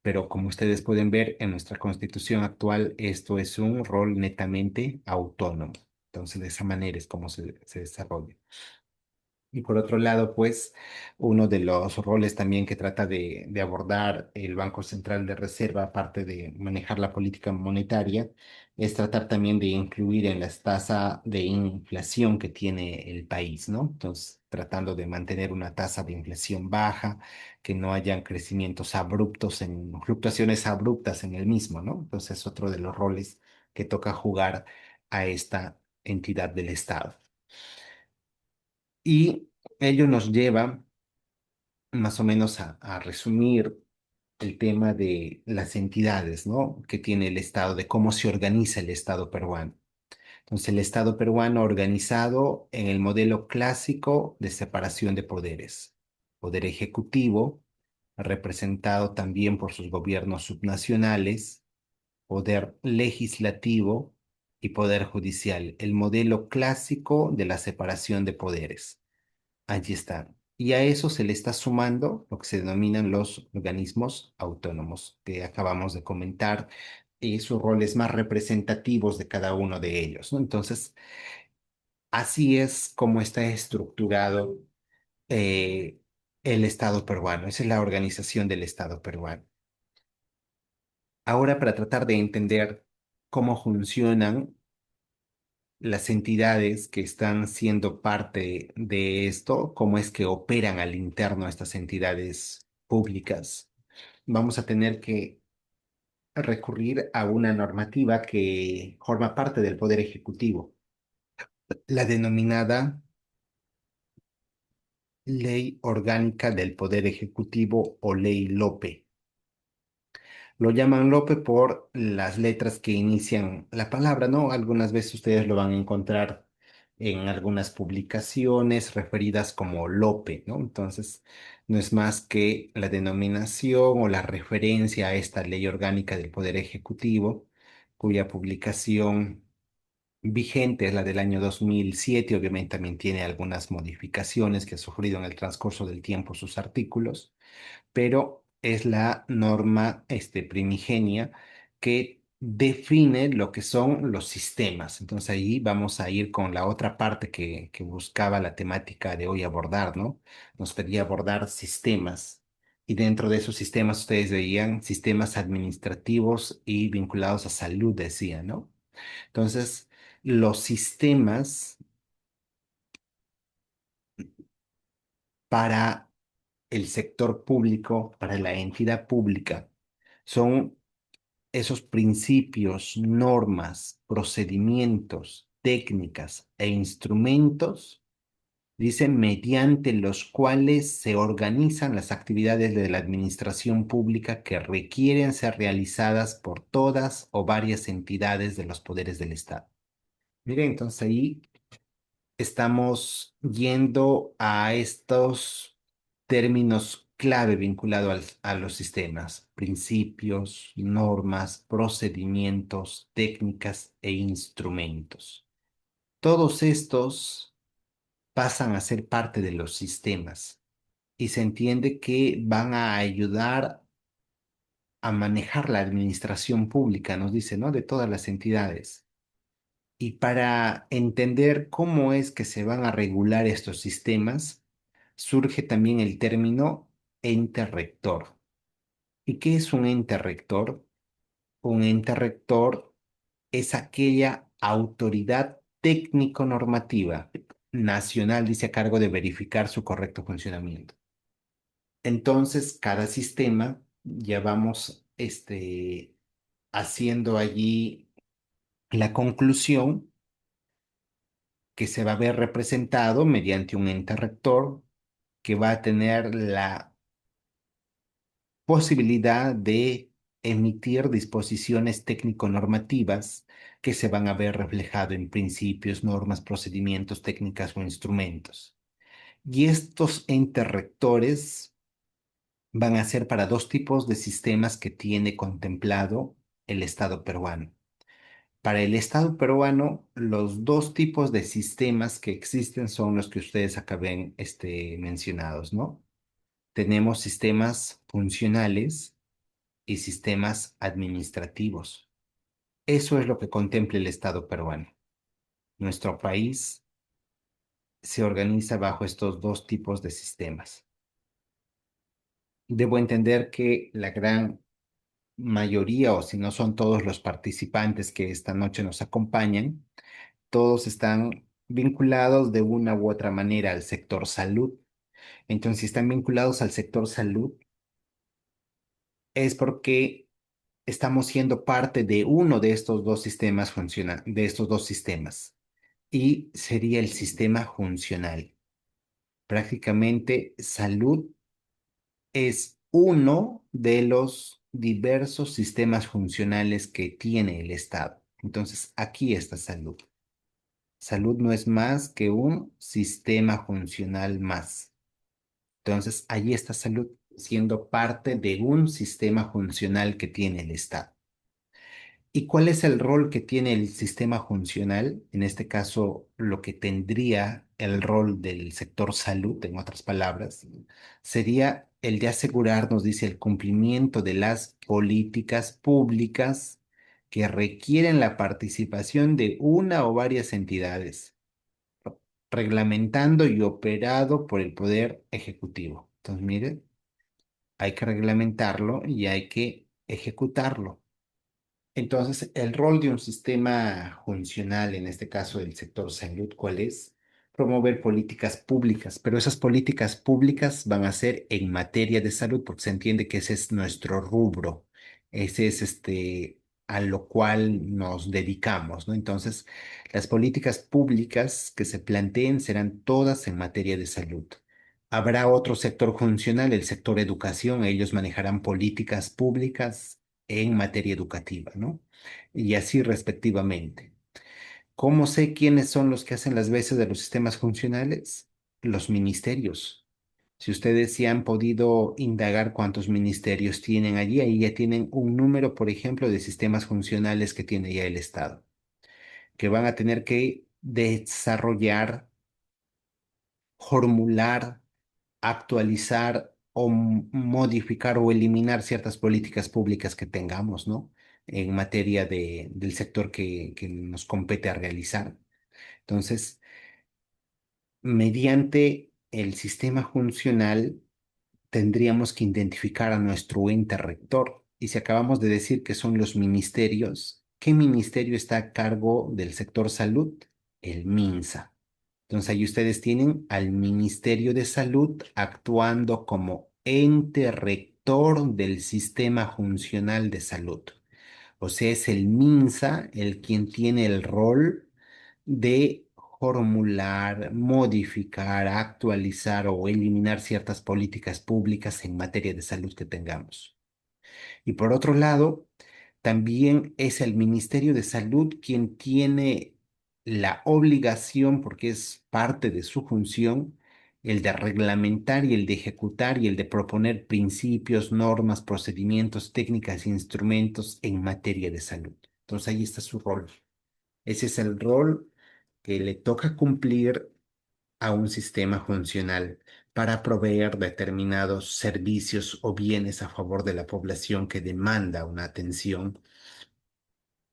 pero como ustedes pueden ver en nuestra constitución actual, esto es un rol netamente autónomo. Entonces, de esa manera es como se desarrolla. Y por otro lado, pues, uno de los roles también que trata de abordar el Banco Central de Reserva, aparte de manejar la política monetaria, es tratar también de incluir en las tasas de inflación que tiene el país, ¿no? Entonces, tratando de mantener una tasa de inflación baja, que no hayan crecimientos abruptos fluctuaciones abruptas en el mismo, ¿no? Entonces, es otro de los roles que toca jugar a esta entidad del Estado. Y ello nos lleva más o menos a resumir el tema de las entidades, ¿no? Que tiene el Estado, de cómo se organiza el Estado peruano. Entonces, el Estado peruano organizado en el modelo clásico de separación de poderes. Poder ejecutivo, representado también por sus gobiernos subnacionales, poder legislativo y poder judicial. El modelo clásico de la separación de poderes. Allí está. Y a eso se le está sumando lo que se denominan los organismos autónomos, que acabamos de comentar, y sus roles más representativos de cada uno de ellos, ¿no? Entonces, así es como está estructurado eh, el Estado peruano. Esa es la organización del Estado peruano. Ahora, para tratar de entender cómo funcionan las entidades que están siendo parte de esto, cómo es que operan al interno estas entidades públicas, vamos a tener que recurrir a una normativa que forma parte del Poder Ejecutivo, la denominada Ley Orgánica del Poder Ejecutivo o Ley Lope. Lo llaman Lope por las letras que inician la palabra, ¿no? Algunas veces ustedes lo van a encontrar en algunas publicaciones referidas como Lope, ¿no? Entonces, no es más que la denominación o la referencia a esta ley orgánica del Poder Ejecutivo, cuya publicación vigente es la del año 2007. Obviamente también tiene algunas modificaciones que ha sufrido en el transcurso del tiempo sus artículos, pero es la norma primigenia que define lo que son los sistemas. Entonces ahí vamos a ir con la otra parte que buscaba la temática de hoy abordar, ¿no? Nos pedía abordar sistemas. Y dentro de esos sistemas ustedes veían sistemas administrativos y vinculados a salud, decía, ¿no? Entonces, los sistemas para el sector público, para la entidad pública, son esos principios, normas, procedimientos, técnicas e instrumentos, dicen, mediante los cuales se organizan las actividades de la administración pública que requieren ser realizadas por todas o varias entidades de los poderes del Estado. Miren, entonces ahí estamos yendo a estos términos clave vinculados a los sistemas: principios, normas, procedimientos, técnicas e instrumentos. Todos estos pasan a ser parte de los sistemas y se entiende que van a ayudar a manejar la administración pública, nos dice, ¿no? De todas las entidades. Y para entender cómo es que se van a regular estos sistemas, surge también el término ente rector. ¿Y qué es un ente rector? Un ente rector es aquella autoridad técnico-normativa nacional, dice, a cargo de verificar su correcto funcionamiento. Entonces, cada sistema ya vamos haciendo allí la conclusión que se va a ver representado mediante un ente rector que va a tener la posibilidad de emitir disposiciones técnico-normativas que se van a ver reflejado en principios, normas, procedimientos, técnicas o instrumentos. Y estos entes rectores van a ser para dos tipos de sistemas que tiene contemplado el Estado peruano. Para el Estado peruano, los dos tipos de sistemas que existen son los que ustedes acá ven mencionados, ¿no? Tenemos sistemas funcionales y sistemas administrativos. Eso es lo que contempla el Estado peruano. Nuestro país se organiza bajo estos dos tipos de sistemas. Debo entender que la gran mayoría, o si no son todos los participantes que esta noche nos acompañan, todos están vinculados de una u otra manera al sector salud. Entonces, si están vinculados al sector salud, es porque estamos siendo parte de uno de estos dos sistemas de estos dos sistemas, y sería el sistema funcional. Prácticamente, salud es uno de los diversos sistemas funcionales que tiene el Estado. Entonces, aquí está salud. Salud no es más que un sistema funcional más. Entonces, allí está salud siendo parte de un sistema funcional que tiene el Estado. ¿Y cuál es el rol que tiene el sistema funcional? En este caso, lo que tendría el rol del sector salud, en otras palabras, sería el de asegurar, nos dice, el cumplimiento de las políticas públicas que requieren la participación de una o varias entidades, reglamentando y operado por el Poder Ejecutivo. Entonces, mire, hay que reglamentarlo y hay que ejecutarlo. Entonces, el rol de un sistema funcional, en este caso del sector salud, ¿cuál es? Promover políticas públicas, pero esas políticas públicas van a ser en materia de salud, porque se entiende que ese es nuestro rubro, ese es a lo cual nos dedicamos, ¿no? Entonces, las políticas públicas que se planteen serán todas en materia de salud. Habrá otro sector funcional, el sector educación, ellos manejarán políticas públicas en materia educativa, ¿no? Y así respectivamente. ¿Cómo sé quiénes son los que hacen las veces de los sistemas funcionales? Los ministerios. Si ustedes ya han podido indagar cuántos ministerios tienen allí, ahí ya tienen un número, por ejemplo, de sistemas funcionales que tiene ya el Estado, que van a tener que desarrollar, formular, actualizar o modificar o eliminar ciertas políticas públicas que tengamos, ¿no? En materia del sector que nos compete a realizar. Entonces, mediante el sistema funcional, tendríamos que identificar a nuestro ente rector. Y si acabamos de decir que son los ministerios, ¿qué ministerio está a cargo del sector salud? El MINSA. Entonces ahí ustedes tienen al Ministerio de Salud actuando como ente rector del sistema funcional de salud. O sea, es el MINSA el quien tiene el rol de formular, modificar, actualizar o eliminar ciertas políticas públicas en materia de salud que tengamos. Y por otro lado, también es el Ministerio de Salud quien tiene la obligación, porque es parte de su función, el de reglamentar y el de ejecutar y el de proponer principios, normas, procedimientos, técnicas e instrumentos en materia de salud. Entonces ahí está su rol. Ese es el rol que le toca cumplir a un sistema funcional para proveer determinados servicios o bienes a favor de la población que demanda una atención,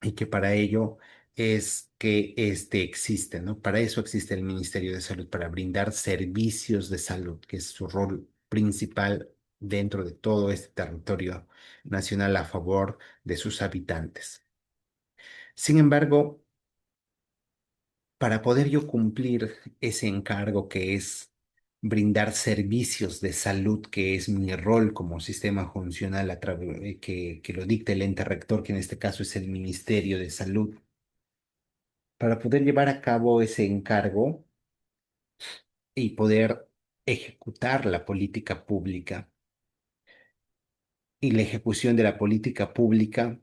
y que para ello es que existe, ¿no? Para eso existe el Ministerio de Salud, para brindar servicios de salud, que es su rol principal dentro de todo este territorio nacional a favor de sus habitantes. Sin embargo, para poder yo cumplir ese encargo que es brindar servicios de salud, que es mi rol como sistema funcional que lo dicta el ente rector, que en este caso es el Ministerio de Salud, para poder llevar a cabo ese encargo y poder ejecutar la política pública. Y la ejecución de la política pública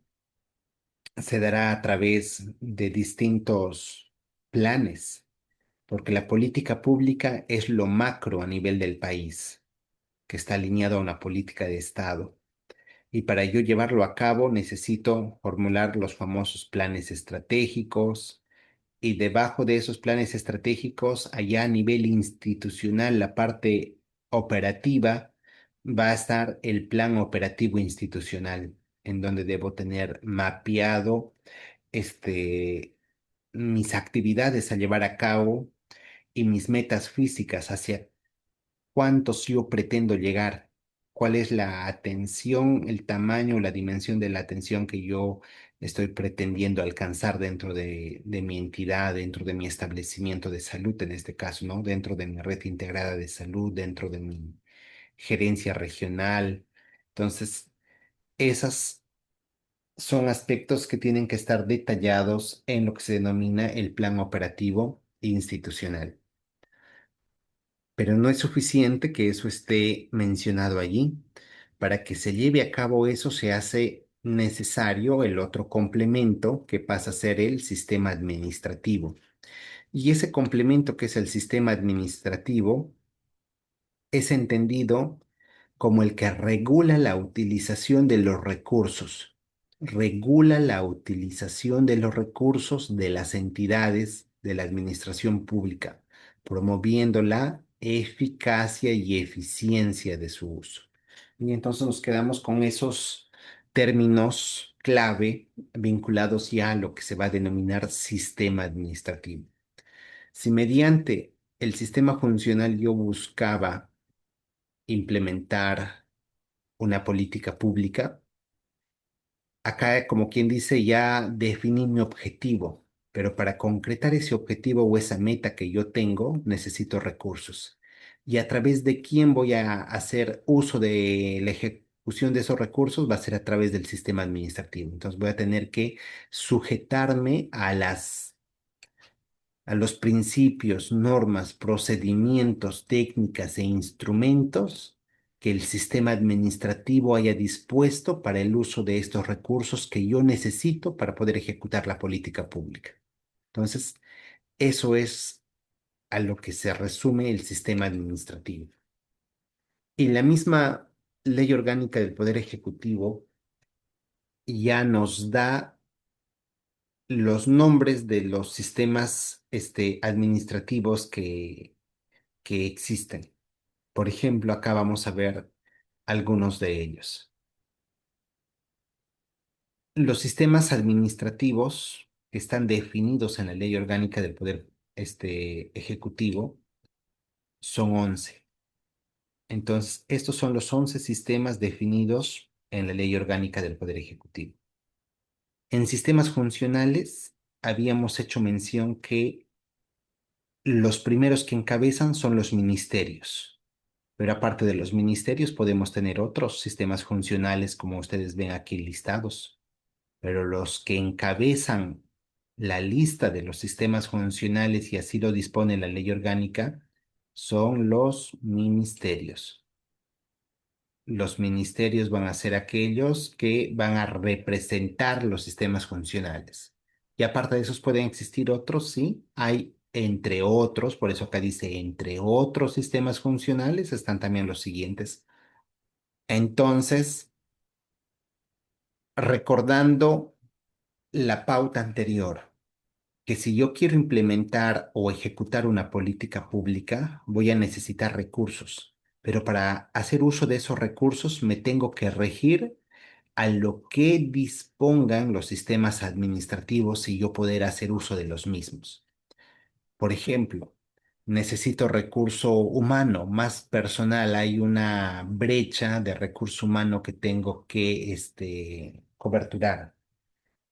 se dará a través de distintos planes, porque la política pública es lo macro a nivel del país, que está alineado a una política de Estado. Y para yo llevarlo a cabo necesito formular los famosos planes estratégicos, y debajo de esos planes estratégicos, allá a nivel institucional, la parte operativa, va a estar el plan operativo institucional. en donde debo tener mapeado este, mis actividades a llevar a cabo y mis metas físicas hacia cuántos yo pretendo llegar, cuál es la atención, el tamaño, la dimensión de la atención que yo estoy pretendiendo alcanzar dentro de mi entidad, dentro de mi establecimiento de salud, en este caso, ¿no? Dentro de mi red integrada de salud, dentro de mi gerencia regional. Entonces, esas son aspectos que tienen que estar detallados en lo que se denomina el plan operativo institucional. Pero no es suficiente que eso esté mencionado allí. Para que se lleve a cabo eso se hace necesario el otro complemento que pasa a ser el sistema administrativo. Y ese complemento que es el sistema administrativo es entendido como el que regula la utilización de los recursos, regula la utilización de los recursos de las entidades de la administración pública, promoviendo la eficacia y eficiencia de su uso. Y entonces nos quedamos con esos términos clave vinculados ya a lo que se va a denominar sistema administrativo. Si mediante el sistema funcional yo buscaba implementar una política pública, acá como quien dice ya definí mi objetivo, pero para concretar ese objetivo o esa meta que yo tengo, necesito recursos. ¿Y a través de quién voy a hacer uso de la ejecución de esos recursos? Va a ser a través del sistema administrativo. Entonces voy a tener que sujetarme a los principios, normas, procedimientos, técnicas e instrumentos que el sistema administrativo haya dispuesto para el uso de estos recursos que yo necesito para poder ejecutar la política pública. Entonces, eso es a lo que se resume el sistema administrativo. Y la misma ley orgánica del Poder Ejecutivo ya nos da los nombres de los sistemas administrativos que existen. Por ejemplo, acá vamos a ver algunos de ellos. Los sistemas administrativos que están definidos en la Ley Orgánica del Poder Ejecutivo son 11. Entonces, estos son los 11 sistemas definidos en la Ley Orgánica del Poder Ejecutivo. En sistemas funcionales, habíamos hecho mención que los primeros que encabezan son los ministerios. Pero aparte de los ministerios, podemos tener otros sistemas funcionales, como ustedes ven aquí listados. Pero los que encabezan la lista de los sistemas funcionales, y así lo dispone la ley orgánica, son los ministerios. Los ministerios van a ser aquellos que van a representar los sistemas funcionales. Y aparte de esos pueden existir otros, sí. Hay entre otros, por eso acá dice entre otros sistemas funcionales, están también los siguientes. Entonces, recordando la pauta anterior, que si yo quiero implementar o ejecutar una política pública, voy a necesitar recursos, pero para hacer uso de esos recursos me tengo que regir a lo que dispongan los sistemas administrativos y yo poder hacer uso de los mismos. Por ejemplo, necesito recurso humano, más personal. Hay una brecha de recurso humano que tengo que coberturar.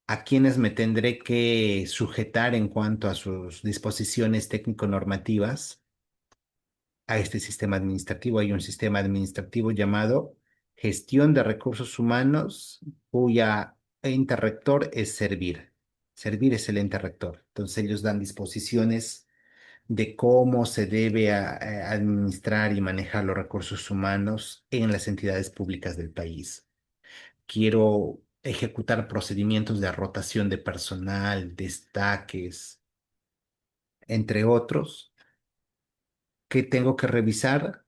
¿A quiénes me tendré que sujetar en cuanto a sus disposiciones técnico-normativas? A este sistema administrativo. Hay un sistema administrativo llamado Gestión de Recursos Humanos, cuya ente rector es Servir. Servir es el ente rector. Entonces ellos dan disposiciones de cómo se debe administrar y manejar los recursos humanos en las entidades públicas del país. Quiero ejecutar procedimientos de rotación de personal, destaques, entre otros, que tengo que revisar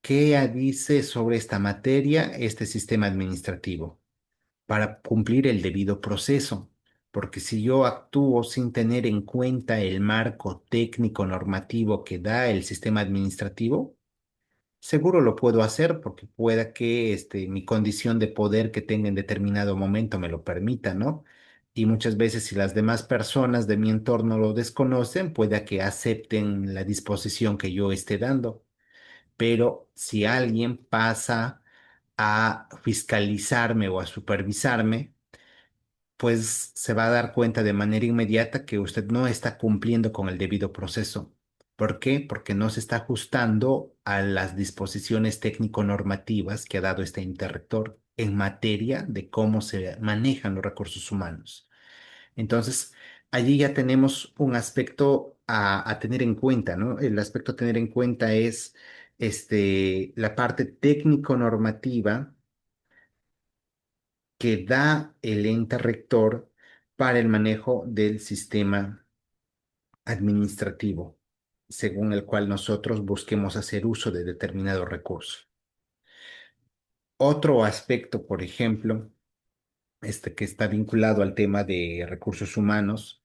qué dice sobre esta materia este sistema administrativo para cumplir el debido proceso. Porque si yo actúo sin tener en cuenta el marco técnico normativo que da el sistema administrativo, Seguro lo puedo hacer porque pueda que mi condición de poder que tenga en determinado momento me lo permita, ¿no? Y muchas veces si las demás personas de mi entorno lo desconocen, pueda que acepten la disposición que yo esté dando. Pero si alguien pasa a fiscalizarme o a supervisarme, pues se va a dar cuenta de manera inmediata que usted no está cumpliendo con el debido proceso. ¿Por qué? Porque no se está ajustando a las disposiciones técnico-normativas que ha dado este interrector en materia de cómo se manejan los recursos humanos. Entonces, allí ya tenemos un aspecto a tener en cuenta, ¿no? El aspecto a tener en cuenta es la parte técnico-normativa que da el ente rector para el manejo del sistema administrativo, según el cual nosotros busquemos hacer uso de determinado recurso. Otro aspecto, por ejemplo, que está vinculado al tema de recursos humanos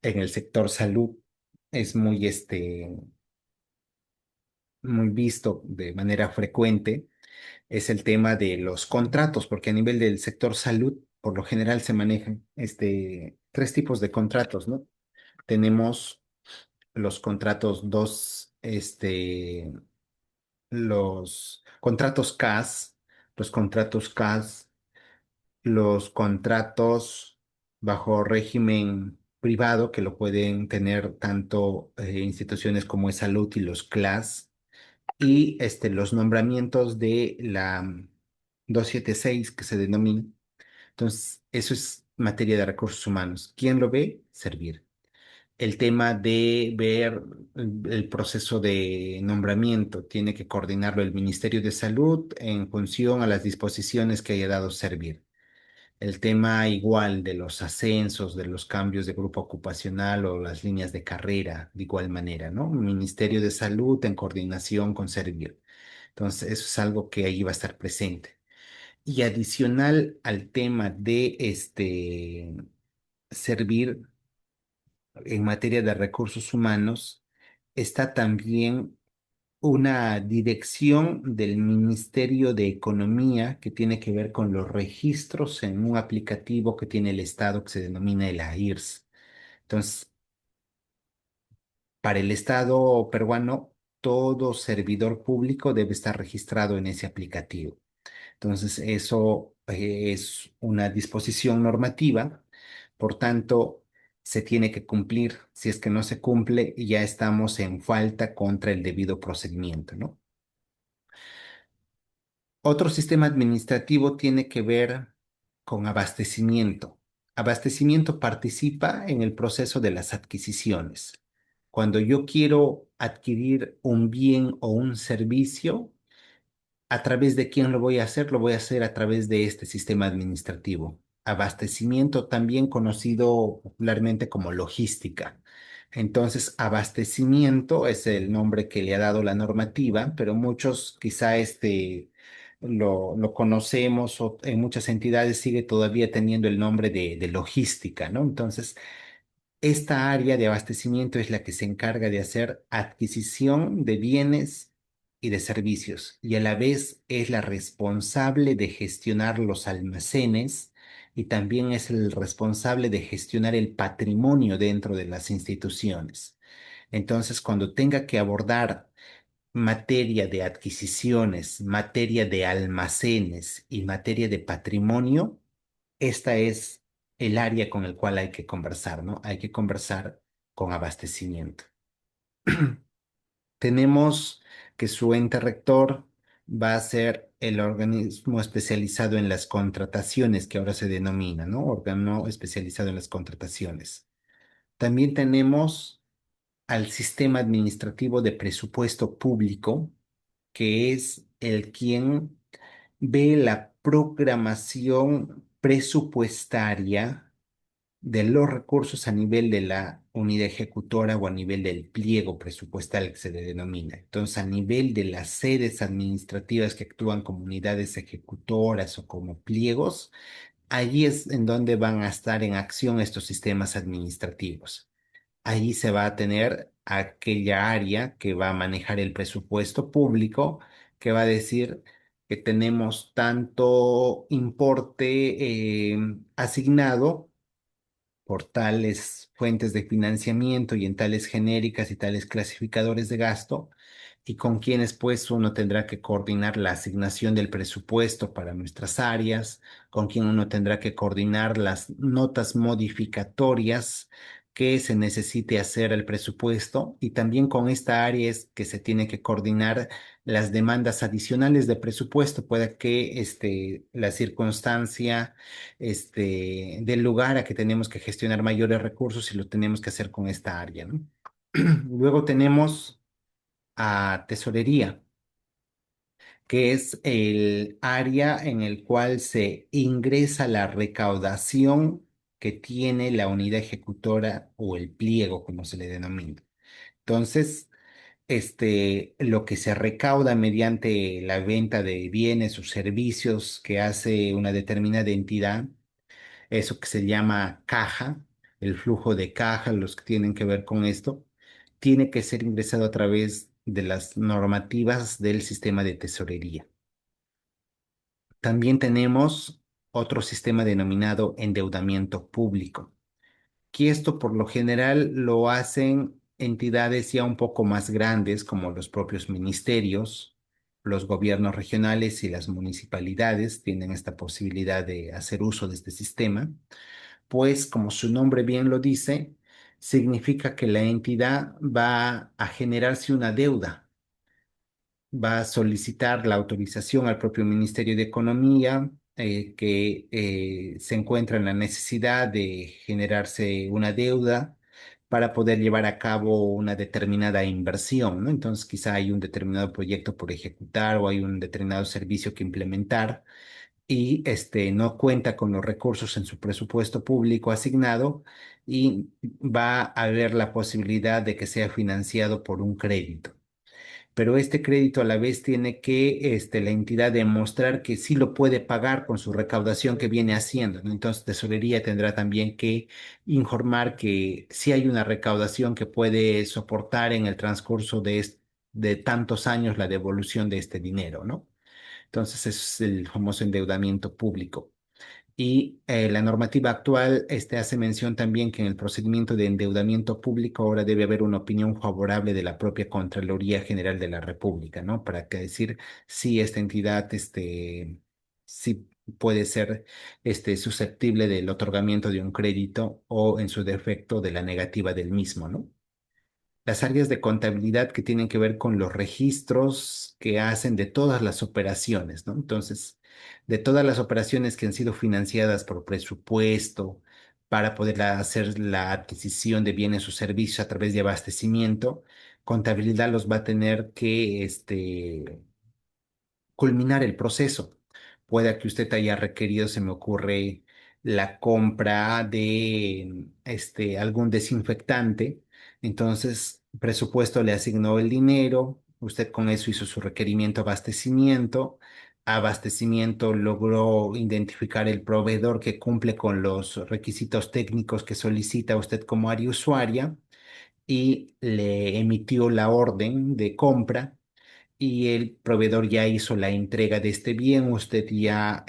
en el sector salud, es muy visto de manera frecuente, es el tema de los contratos, porque a nivel del sector salud, por lo general se manejan tres tipos de contratos, ¿no? Tenemos los contratos los contratos CAS, los contratos CAS, los contratos bajo régimen privado, que lo pueden tener tanto instituciones como es salud y los CLAS, y los nombramientos de la 276 que se denomina. Entonces, eso es materia de recursos humanos. ¿Quién lo ve? Servir. El tema de ver el proceso de nombramiento tiene que coordinarlo el Ministerio de Salud en función a las disposiciones que haya dado Servir. El tema igual de los ascensos, de los cambios de grupo ocupacional o las líneas de carrera, de igual manera, ¿no? Ministerio de Salud en coordinación con Servir. Entonces, eso es algo que ahí va a estar presente. Y adicional al tema de Servir en materia de recursos humanos, está también una dirección del Ministerio de Economía que tiene que ver con los registros en un aplicativo que tiene el Estado que se denomina el AIRS. Entonces, para el Estado peruano, todo servidor público debe estar registrado en ese aplicativo. Entonces, eso es una disposición normativa, por tanto, se tiene que cumplir. Si es que no se cumple, ya estamos en falta contra el debido procedimiento, ¿no? Otro sistema administrativo tiene que ver con abastecimiento. Abastecimiento participa en el proceso de las adquisiciones. Cuando yo quiero adquirir un bien o un servicio, ¿a través de quién lo voy a hacer? Lo voy a hacer a través de este sistema administrativo. Abastecimiento, también conocido popularmente como logística. Entonces, abastecimiento es el nombre que le ha dado la normativa, pero muchos quizá lo conocemos o en muchas entidades sigue todavía teniendo el nombre de logística, ¿no? Entonces, esta área de abastecimiento es la que se encarga de hacer adquisición de bienes y de servicios y a la vez es la responsable de gestionar los almacenes y también es el responsable de gestionar el patrimonio dentro de las instituciones. Entonces, cuando tenga que abordar materia de adquisiciones, materia de almacenes y materia de patrimonio, esta es el área con el cual hay que conversar, ¿no? Hay que conversar con abastecimiento. Tenemos que su ente rector va a ser el organismo especializado en las contrataciones, que ahora se denomina, ¿no? Órgano especializado en las contrataciones. También tenemos al sistema administrativo de presupuesto público, que es el quien ve la programación presupuestaria de los recursos a nivel de la unidad ejecutora o a nivel del pliego presupuestal que se le denomina. Entonces, a nivel de las sedes administrativas que actúan como unidades ejecutoras o como pliegos, allí es en donde van a estar en acción estos sistemas administrativos. Allí se va a tener aquella área que va a manejar el presupuesto público, que va a decir que tenemos tanto importe asignado por tales fuentes de financiamiento y en tales genéricas y tales clasificadores de gasto, y con quienes pues uno tendrá que coordinar la asignación del presupuesto para nuestras áreas, con quien uno tendrá que coordinar las notas modificatorias que se necesite hacer al presupuesto, y también con esta área es que se tiene que coordinar las demandas adicionales de presupuesto, pueda que la circunstancia del lugar a que tenemos que gestionar mayores recursos y lo tenemos que hacer con esta área, ¿no? Luego tenemos a tesorería, que es el área en el cual se ingresa la recaudación que tiene la unidad ejecutora o el pliego, como se le denomina. Entonces, lo que se recauda mediante la venta de bienes o servicios que hace una determinada entidad, eso que se llama caja, el flujo de caja, los que tienen que ver con esto, tiene que ser ingresado a través de las normativas del sistema de tesorería. También tenemos otro sistema denominado endeudamiento público, que esto por lo general lo hacen entidades ya un poco más grandes como los propios ministerios, los gobiernos regionales y las municipalidades tienen esta posibilidad de hacer uso de este sistema, pues como su nombre bien lo dice, significa que la entidad va a generarse una deuda, va a solicitar la autorización al propio Ministerio de Economía, que se encuentra en la necesidad de generarse una deuda para poder llevar a cabo una determinada inversión, ¿no? Entonces quizá hay un determinado proyecto por ejecutar o hay un determinado servicio que implementar y no cuenta con los recursos en su presupuesto público asignado y va a haber la posibilidad de que sea financiado por un crédito. Pero este crédito a la vez tiene que la entidad demostrar que sí lo puede pagar con su recaudación que viene haciendo, ¿no? Entonces, Tesorería tendrá también que informar que sí hay una recaudación que puede soportar en el transcurso de tantos años la devolución de este dinero, ¿no? Entonces, es el famoso endeudamiento público. Y la normativa actual hace mención también que en el procedimiento de endeudamiento público ahora debe haber una opinión favorable de la propia Contraloría General de la República, ¿no? Para que decir si esta entidad sí puede ser susceptible del otorgamiento de un crédito o en su defecto de la negativa del mismo, ¿no? Las áreas de contabilidad que tienen que ver con los registros que hacen de todas las operaciones, ¿no? Entonces, de todas las operaciones que han sido financiadas por presupuesto para poder hacer la adquisición de bienes o servicios a través de abastecimiento, contabilidad los va a tener que culminar el proceso. Pueda que usted haya requerido, se me ocurre, la compra de algún desinfectante. Entonces, presupuesto le asignó el dinero, usted con eso hizo su requerimiento de abastecimiento. Abastecimiento logró identificar el proveedor que cumple con los requisitos técnicos que solicita usted como área usuaria y le emitió la orden de compra y el proveedor ya hizo la entrega de este bien, usted ya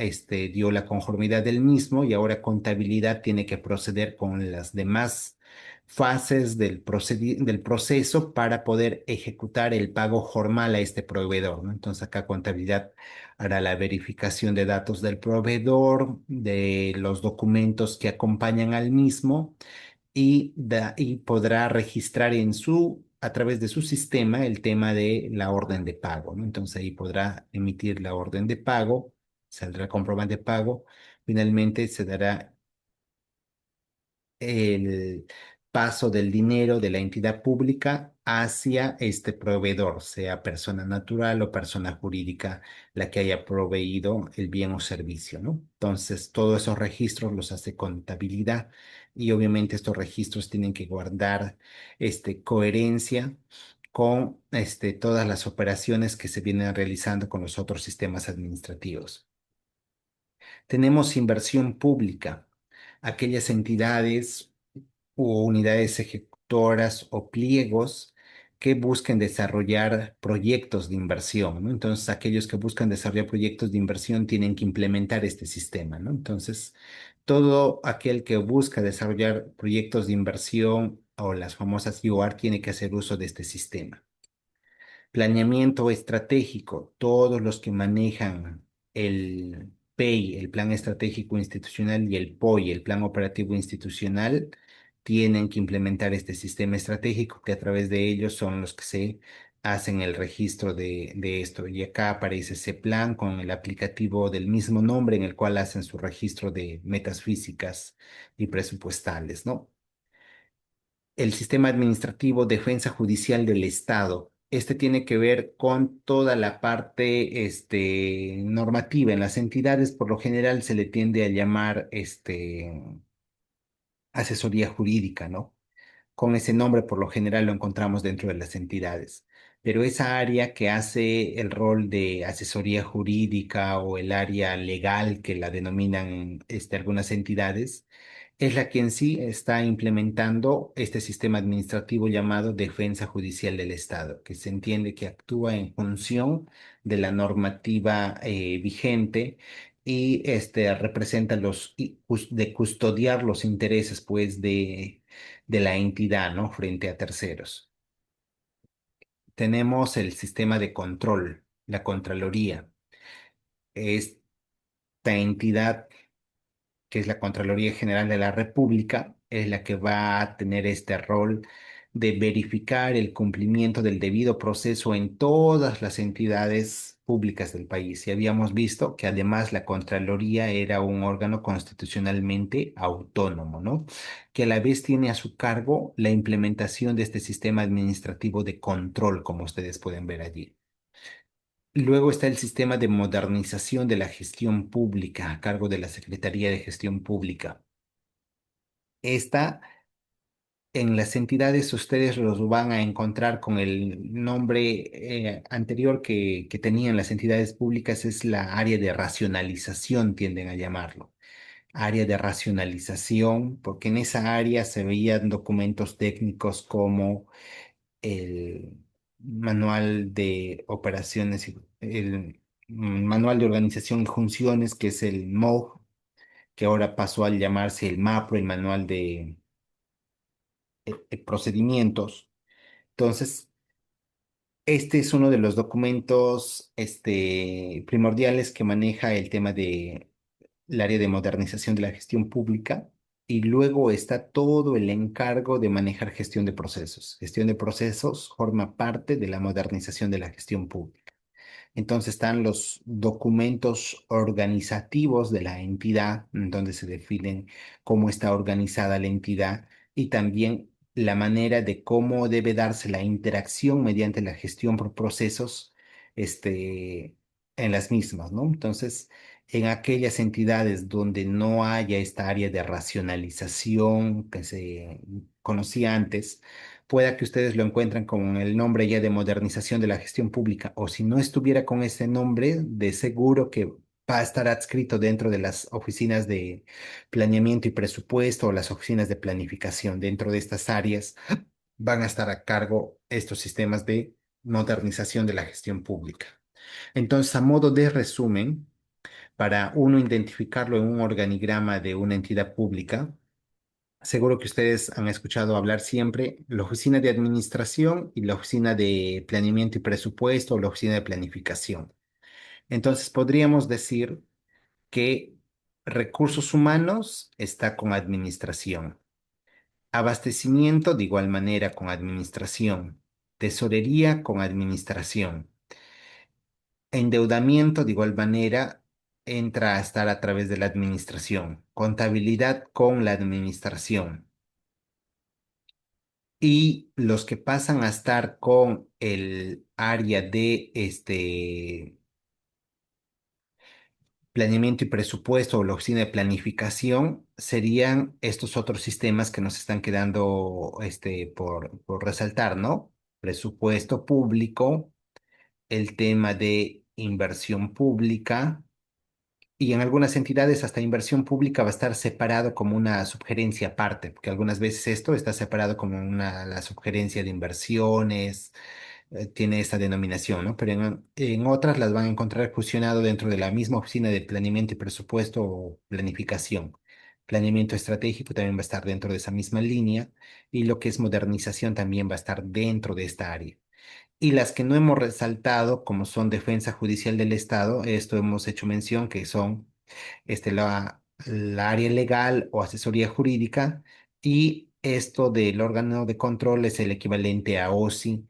dio la conformidad del mismo y ahora contabilidad tiene que proceder con las demás fases del proceso para poder ejecutar el pago formal a este proveedor, ¿no? Entonces acá contabilidad hará la verificación de datos del proveedor, de los documentos que acompañan al mismo y podrá registrar a través de su sistema el tema de la orden de pago, ¿no? Entonces ahí podrá emitir la orden de pago, saldrá el comprobante de pago, finalmente se dará el paso del dinero de la entidad pública hacia este proveedor, sea persona natural o persona jurídica la que haya proveído el bien o servicio, ¿no? Entonces, todos esos registros los hace contabilidad y obviamente estos registros tienen que guardar coherencia con todas las operaciones que se vienen realizando con los otros sistemas administrativos. Tenemos inversión pública, aquellas entidades u unidades consultoras o pliegos que busquen desarrollar proyectos de inversión, ¿no? Entonces, aquellos que buscan desarrollar proyectos de inversión tienen que implementar este sistema, ¿no? Entonces, todo aquel que busca desarrollar proyectos de inversión o las famosas IOR tiene que hacer uso de este sistema. Planeamiento estratégico. Todos los que manejan el PEI, el Plan Estratégico Institucional, y el POI, el Plan Operativo Institucional, tienen que implementar este sistema estratégico que a través de ellos son los que se hacen el registro de esto. Y acá aparece ese plan con el aplicativo del mismo nombre en el cual hacen su registro de metas físicas y presupuestales, ¿no? El sistema administrativo, defensa judicial del Estado. Este tiene que ver con toda la parte, normativa. En las entidades, por lo general, se le tiende a llamar, asesoría jurídica, ¿no? Con ese nombre, por lo general, lo encontramos dentro de las entidades. Pero esa área que hace el rol de asesoría jurídica o el área legal que la denominan, algunas entidades, es la que en sí está implementando este sistema administrativo llamado Defensa Judicial del Estado, que se entiende que actúa en función de la normativa vigente y representa de custodiar los intereses, pues, de la entidad, ¿no? Frente a terceros. Tenemos el sistema de control, la Contraloría. Esta entidad, que es la Contraloría General de la República, es la que va a tener este rol de verificar el cumplimiento del debido proceso en todas las entidades públicas del país. Y habíamos visto que además la Contraloría era un órgano constitucionalmente autónomo, ¿no? Que a la vez tiene a su cargo la implementación de este sistema administrativo de control, como ustedes pueden ver allí. Luego está el sistema de modernización de la gestión pública a cargo de la Secretaría de Gestión Pública. Esta, en las entidades, ustedes los van a encontrar con el nombre anterior que tenían las entidades públicas, es la área de racionalización, tienden a llamarlo. Área de racionalización, porque en esa área se veían documentos técnicos como el manual de operaciones, el manual de organización y funciones, que es el MOG, que ahora pasó a llamarse el MAPRO, el manual de procedimientos. Entonces, este es uno de los documentos primordiales que maneja el tema de el área de modernización de la gestión pública. Y luego está todo el encargo de manejar gestión de procesos. Gestión de procesos forma parte de la modernización de la gestión pública. Entonces están los documentos organizativos de la entidad, en donde se definen cómo está organizada la entidad y también la manera de cómo debe darse la interacción mediante la gestión por procesos, en las mismas, ¿no? Entonces, en aquellas entidades donde no haya esta área de racionalización que se conocía antes, pueda que ustedes lo encuentren con el nombre ya de modernización de la gestión pública, o si no estuviera con ese nombre, de seguro que va a estar adscrito dentro de las oficinas de planeamiento y presupuesto o las oficinas de planificación. Dentro de estas áreas van a estar a cargo estos sistemas de modernización de la gestión pública. Entonces, a modo de resumen, para uno identificarlo en un organigrama de una entidad pública, seguro que ustedes han escuchado hablar siempre la oficina de administración y la oficina de planeamiento y presupuesto o la oficina de planificación. Entonces podríamos decir que recursos humanos está con administración, abastecimiento de igual manera con administración, tesorería con administración, endeudamiento de igual manera entra a estar a través de la administración, contabilidad con la administración. Y los que pasan a estar con el área de planeamiento y presupuesto o la oficina de planificación serían estos otros sistemas que nos están quedando por resaltar, ¿no? Presupuesto público, el tema de inversión pública Y en algunas entidades hasta inversión pública va a estar separado como una subgerencia aparte, porque algunas veces esto está separado como la subgerencia de inversiones, tiene esta denominación, ¿no? Pero en otras las van a encontrar fusionado dentro de la misma oficina de planeamiento y presupuesto o planificación. Planeamiento estratégico también va a estar dentro de esa misma línea y lo que es modernización también va a estar dentro de esta área. Y las que no hemos resaltado, como son defensa judicial del Estado, esto hemos hecho mención que son la área legal o asesoría jurídica, y esto del órgano de control es el equivalente a OSI,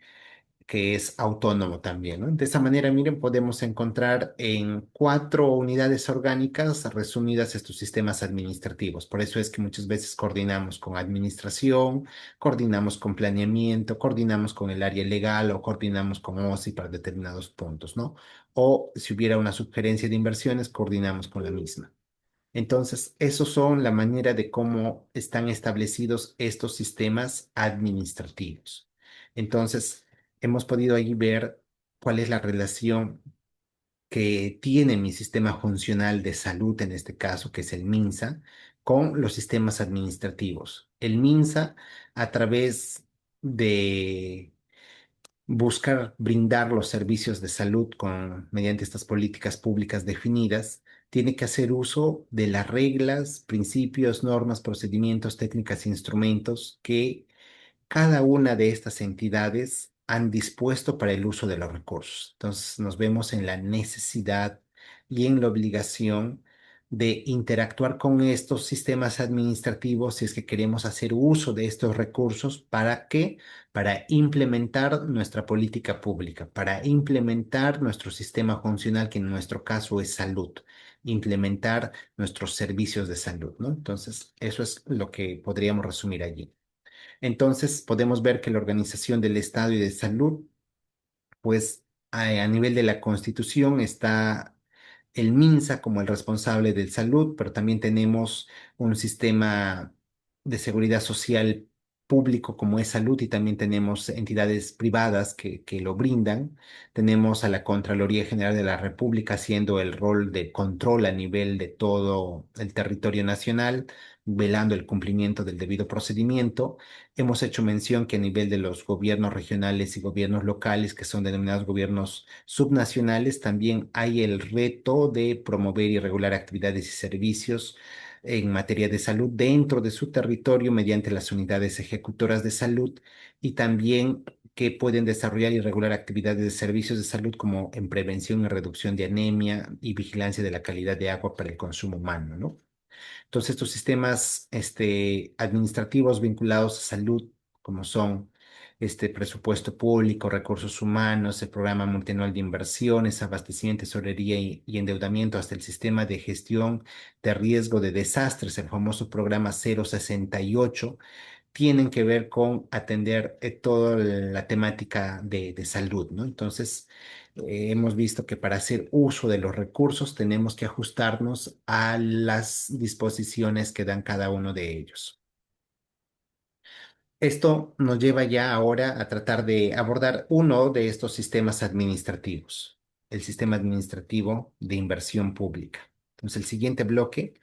que es autónomo también, ¿no? De esa manera, miren, podemos encontrar en 4 unidades orgánicas resumidas estos sistemas administrativos. Por eso es que muchas veces coordinamos con administración, coordinamos con planeamiento, coordinamos con el área legal o coordinamos con OSI para determinados puntos, ¿no? O si hubiera una sugerencia de inversiones, coordinamos con la misma. Entonces, esos son la manera de cómo están establecidos estos sistemas administrativos. Entonces, hemos podido ahí ver cuál es la relación que tiene mi sistema funcional de salud, en este caso, que es el MINSA, con los sistemas administrativos. El MINSA, a través de buscar brindar los servicios de salud mediante estas políticas públicas definidas, tiene que hacer uso de las reglas, principios, normas, procedimientos, técnicas e instrumentos que cada una de estas entidades han dispuesto para el uso de los recursos. Entonces nos vemos en la necesidad y en la obligación de interactuar con estos sistemas administrativos si es que queremos hacer uso de estos recursos. ¿Para qué? Para implementar nuestra política pública, para implementar nuestro sistema funcional, que en nuestro caso es salud, implementar nuestros servicios de salud, ¿no? Entonces, eso es lo que podríamos resumir allí. Entonces, podemos ver que la Organización del Estado y de Salud, pues a nivel de la Constitución está el MINSA como el responsable de salud, pero también tenemos un sistema de seguridad social público como es salud, y también tenemos entidades privadas que lo brindan. Tenemos a la Contraloría General de la República haciendo el rol de control a nivel de todo el territorio nacional, velando el cumplimiento del debido procedimiento. Hemos hecho mención que a nivel de los gobiernos regionales y gobiernos locales, que son denominados gobiernos subnacionales, también hay el reto de promover y regular actividades y servicios en materia de salud dentro de su territorio mediante las unidades ejecutoras de salud, y también que pueden desarrollar y regular actividades de servicios de salud como en prevención y reducción de anemia y vigilancia de la calidad de agua para el consumo humano, ¿no? Entonces, estos sistemas administrativos vinculados a salud, como son presupuesto público, recursos humanos, el programa multianual de inversiones, abastecimiento, tesorería y endeudamiento, hasta el sistema de gestión de riesgo de desastres, el famoso programa 068, tienen que ver con atender toda la temática de salud, ¿no? Entonces, hemos visto que para hacer uso de los recursos tenemos que ajustarnos a las disposiciones que dan cada uno de ellos. Esto nos lleva ya ahora a tratar de abordar uno de estos sistemas administrativos, el sistema administrativo de inversión pública. Entonces, el siguiente bloque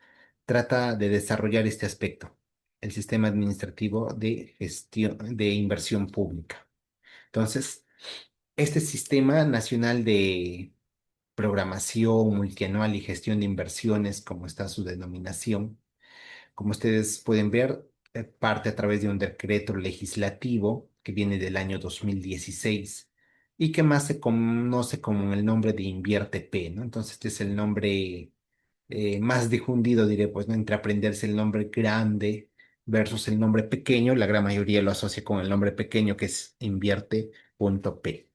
trata de desarrollar este aspecto, el sistema administrativo de gestión de inversión pública. Entonces, este sistema nacional de programación multianual y gestión de inversiones, como está su denominación, como ustedes pueden ver, parte a través de un decreto legislativo que viene del año 2016 y que más se conoce como el nombre de Invierte P, ¿no? Entonces, este es el nombre más difundido, diré, pues, ¿no? Entre aprenderse el nombre grande versus el nombre pequeño, la gran mayoría lo asocia con el nombre pequeño, que es Invierte.p.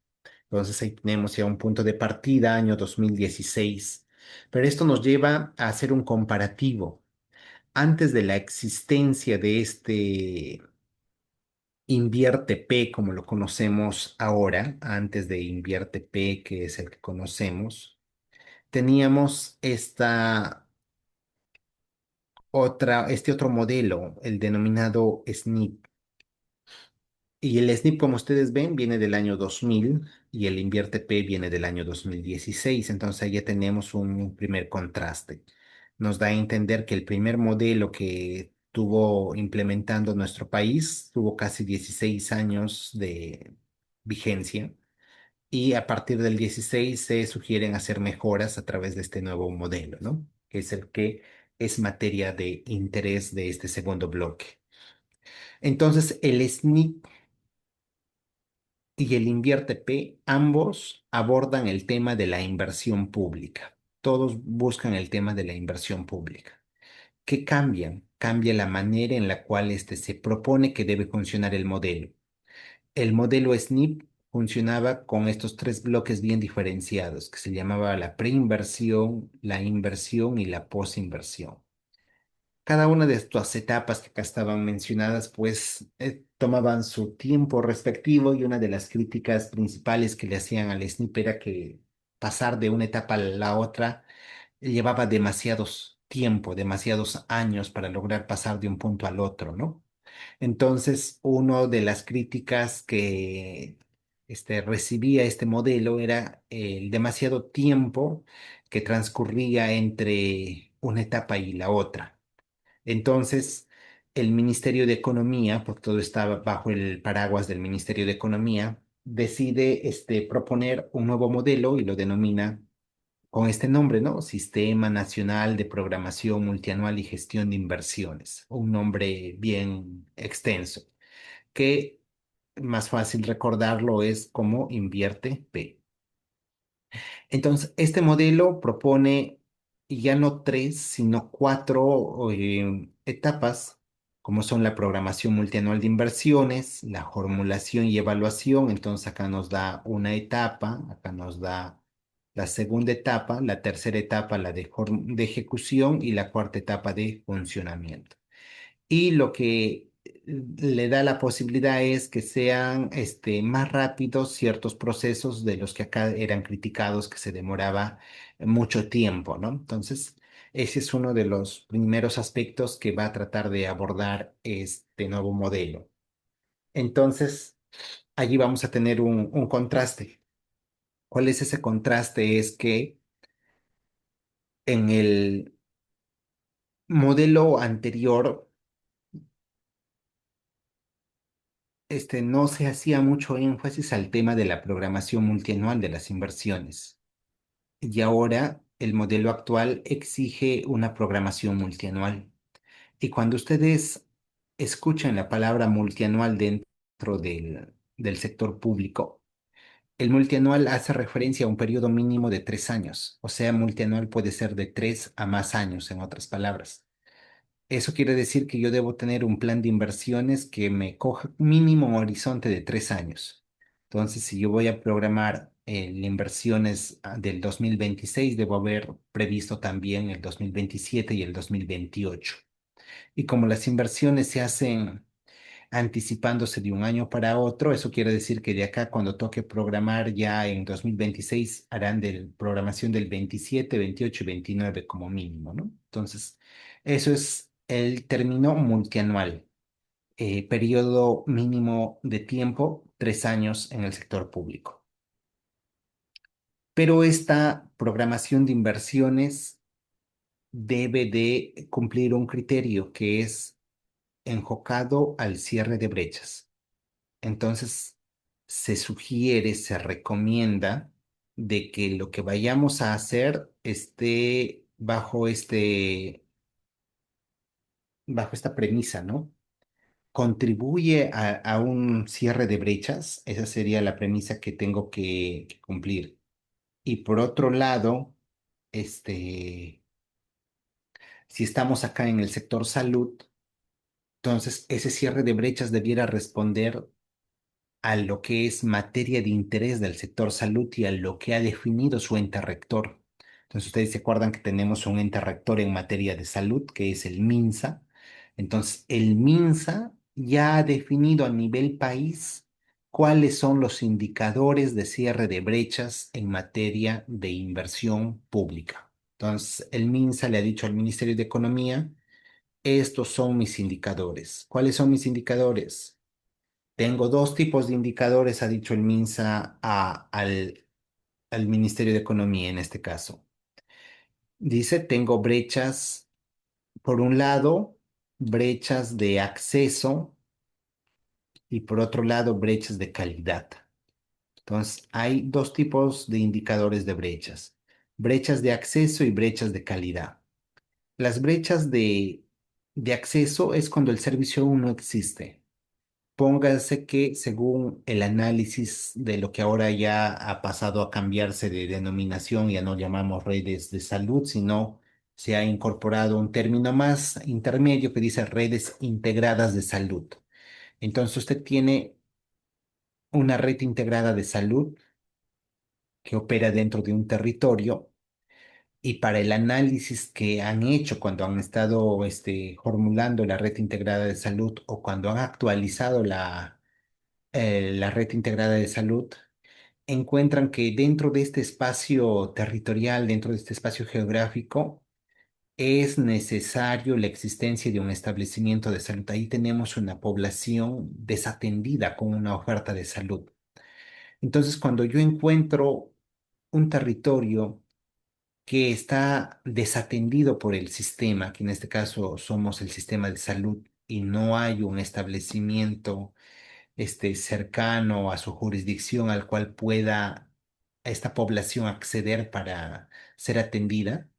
Entonces ahí tenemos ya un punto de partida, año 2016. Pero esto nos lleva a hacer un comparativo. Antes de la existencia de este Invierte P, como lo conocemos ahora, antes de Invierte P, que es el que conocemos, teníamos este otro modelo, el denominado SNIP. Y el SNP, como ustedes ven, viene del año 2000 y el Invierte P viene del año 2016. Entonces ahí ya tenemos un primer contraste. Nos da a entender que el primer modelo que tuvo implementando nuestro país tuvo casi 16 años de vigencia y a partir del 16 se sugieren hacer mejoras a través de este nuevo modelo, ¿no? Que es el que es materia de interés de este segundo bloque. Entonces, el SNP y el Invierte P, ambos abordan el tema de la inversión pública. Todos buscan el tema de la inversión pública. ¿Qué cambian? Cambia la manera en la cual se propone que debe funcionar el modelo. El modelo SNP funcionaba con estos tres bloques bien diferenciados, que se llamaba la preinversión, la inversión y la posinversión. Cada una de estas etapas que acá estaban mencionadas, pues tomaban su tiempo respectivo y una de las críticas principales que le hacían al SNP era que pasar de una etapa a la otra llevaba demasiados tiempo, demasiados años para lograr pasar de un punto al otro, ¿no? Entonces, una de las críticas que recibía este modelo era el demasiado tiempo que transcurría entre una etapa y la otra. Entonces, el Ministerio de Economía, porque todo estaba bajo el paraguas del Ministerio de Economía, decide proponer un nuevo modelo y lo denomina con este nombre, ¿no? Sistema Nacional de Programación Multianual y Gestión de Inversiones, un nombre bien extenso, que más fácil recordarlo es como Invierte P. Entonces, este modelo propone ya no tres, sino cuatro etapas, como son la programación multianual de inversiones, la formulación y evaluación. Entonces, acá nos da una etapa, acá nos da la segunda etapa, la tercera etapa, la de ejecución y la cuarta etapa de funcionamiento. Y lo que le da la posibilidad es que sean más rápidos ciertos procesos de los que acá eran criticados, que se demoraba mucho tiempo, ¿no? Entonces, ese es uno de los primeros aspectos que va a tratar de abordar este nuevo modelo. Entonces, allí vamos a tener un contraste. ¿Cuál es ese contraste? Es que en el modelo anterior, no se hacía mucho énfasis al tema de la programación multianual de las inversiones. Y ahora el modelo actual exige una programación multianual. Y cuando ustedes escuchan la palabra multianual dentro del sector público, el multianual hace referencia a un periodo mínimo de 3 años. O sea, multianual puede ser de 3 a más años, en otras palabras. Eso quiere decir que yo debo tener un plan de inversiones que me coja mínimo un horizonte de 3 años. Entonces, si yo voy a programar inversiones del 2026, debo haber previsto también el 2027 y el 2028. Y como las inversiones se hacen anticipándose de un año para otro, eso quiere decir que de acá cuando toque programar ya en 2026 harán de programación del 27, 28 y 29 como mínimo, ¿no? Entonces, eso es el término multianual, periodo mínimo de tiempo, 3 años en el sector público. Pero esta programación de inversiones debe de cumplir un criterio que es enfocado al cierre de brechas. Entonces, se sugiere, se recomienda de que lo que vayamos a hacer esté bajo esta premisa, ¿no? Contribuye a un cierre de brechas, esa sería la premisa que tengo que cumplir. Y por otro lado, si estamos acá en el sector salud, entonces ese cierre de brechas debiera responder a lo que es materia de interés del sector salud y a lo que ha definido su ente rector. Entonces, ustedes se acuerdan que tenemos un ente rector en materia de salud, que es el MINSA. Entonces, el MINSA ya ha definido a nivel país cuáles son los indicadores de cierre de brechas en materia de inversión pública. Entonces, el MINSA le ha dicho al Ministerio de Economía, estos son mis indicadores. ¿Cuáles son mis indicadores? Tengo dos tipos de indicadores, ha dicho el MINSA al Ministerio de Economía en este caso. Dice, tengo brechas, por un lado, brechas de acceso y por otro lado, brechas de calidad. Entonces, hay dos tipos de indicadores de brechas de acceso y brechas de calidad. Las brechas de acceso es cuando el servicio aún no existe. Póngase que según el análisis de lo que ahora ya ha pasado a cambiarse de denominación, ya no llamamos redes de salud, sino se ha incorporado un término más intermedio que dice redes integradas de salud. Entonces usted tiene una red integrada de salud que opera dentro de un territorio y para el análisis que han hecho cuando han estado formulando la red integrada de salud o cuando han actualizado la red integrada de salud, encuentran que dentro de este espacio territorial, dentro de este espacio geográfico, es necesario la existencia de un establecimiento de salud. Ahí tenemos una población desatendida con una oferta de salud. Entonces, cuando yo encuentro un territorio que está desatendido por el sistema, que en este caso somos el sistema de salud, y no hay un establecimiento cercano a su jurisdicción al cual pueda esta población acceder para ser atendida,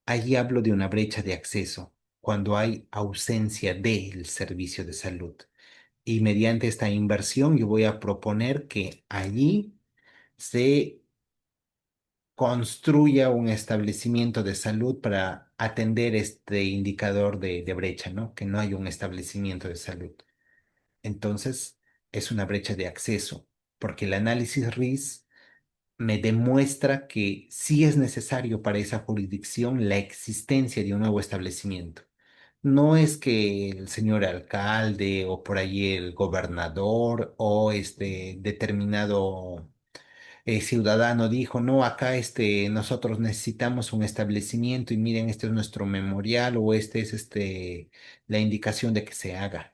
allí hablo de una brecha de acceso, cuando hay ausencia del servicio de salud. Y mediante esta inversión yo voy a proponer que allí se construya un establecimiento de salud para atender este indicador de brecha, ¿no? Que no hay un establecimiento de salud. Entonces, es una brecha de acceso, porque el análisis RIS me demuestra que sí es necesario para esa jurisdicción la existencia de un nuevo establecimiento. No es que el señor alcalde o por ahí el gobernador o este determinado ciudadano dijo, no, acá nosotros necesitamos un establecimiento y miren, este es nuestro memorial o este es la indicación de que se haga.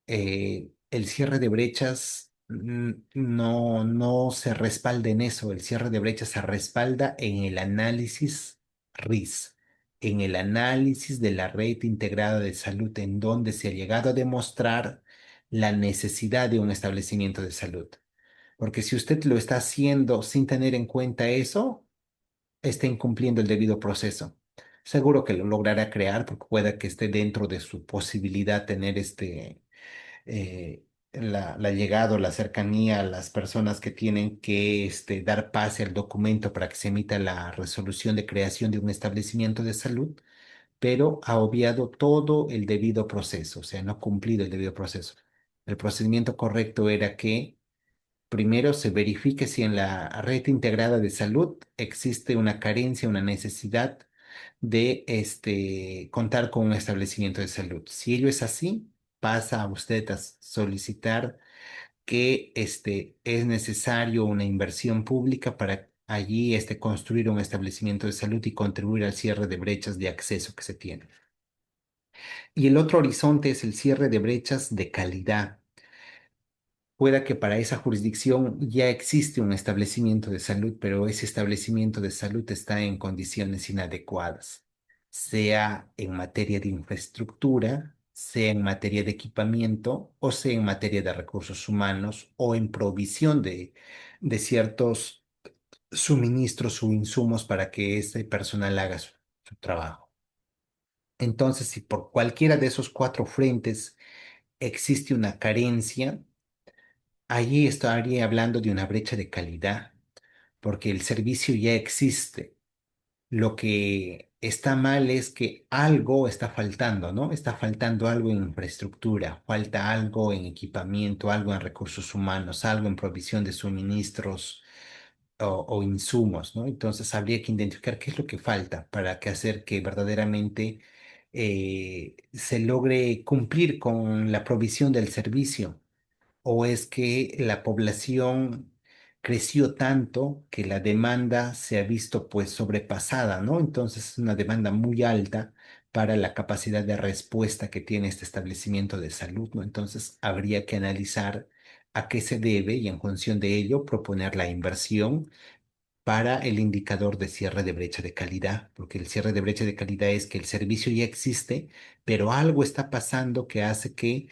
El cierre de brechas no se respalda en eso, el cierre de brechas se respalda en el análisis RIS, en el análisis de la red integrada de salud, en donde se ha llegado a demostrar la necesidad de un establecimiento de salud. Porque si usted lo está haciendo sin tener en cuenta eso, está incumpliendo el debido proceso. Seguro que lo logrará crear porque pueda que esté dentro de su posibilidad tener la llegada o la cercanía a las personas que tienen que dar pase al documento para que se emita la resolución de creación de un establecimiento de salud, pero ha obviado todo el debido proceso, o sea, no ha cumplido el debido proceso. El procedimiento correcto era que primero se verifique si en la red integrada de salud existe una carencia, una necesidad de contar con un establecimiento de salud. Si ello es así, pasa a usted a solicitar que es necesario una inversión pública para allí construir un establecimiento de salud y contribuir al cierre de brechas de acceso que se tiene. Y el otro horizonte es el cierre de brechas de calidad. Pueda que para esa jurisdicción ya existe un establecimiento de salud, pero ese establecimiento de salud está en condiciones inadecuadas, sea en materia de infraestructura, sea en materia de equipamiento, o sea en materia de recursos humanos, o en provisión de ciertos suministros o insumos para que ese personal haga su trabajo. Entonces, si por cualquiera de esos cuatro frentes existe una carencia, allí estaría hablando de una brecha de calidad, porque el servicio ya existe. Lo que está mal es que algo está faltando, ¿no? Está faltando algo en infraestructura, falta algo en equipamiento, algo en recursos humanos, algo en provisión de suministros o insumos, ¿no? Entonces habría que identificar qué es lo que falta para que hacer que verdaderamente se logre cumplir con la provisión del servicio. ¿O es que la población creció tanto que la demanda se ha visto pues sobrepasada, ¿no? Entonces es una demanda muy alta para la capacidad de respuesta que tiene este establecimiento de salud, ¿no? Entonces, habría que analizar a qué se debe y en función de ello proponer la inversión para el indicador de cierre de brecha de calidad, porque el cierre de brecha de calidad es que el servicio ya existe, pero algo está pasando que hace que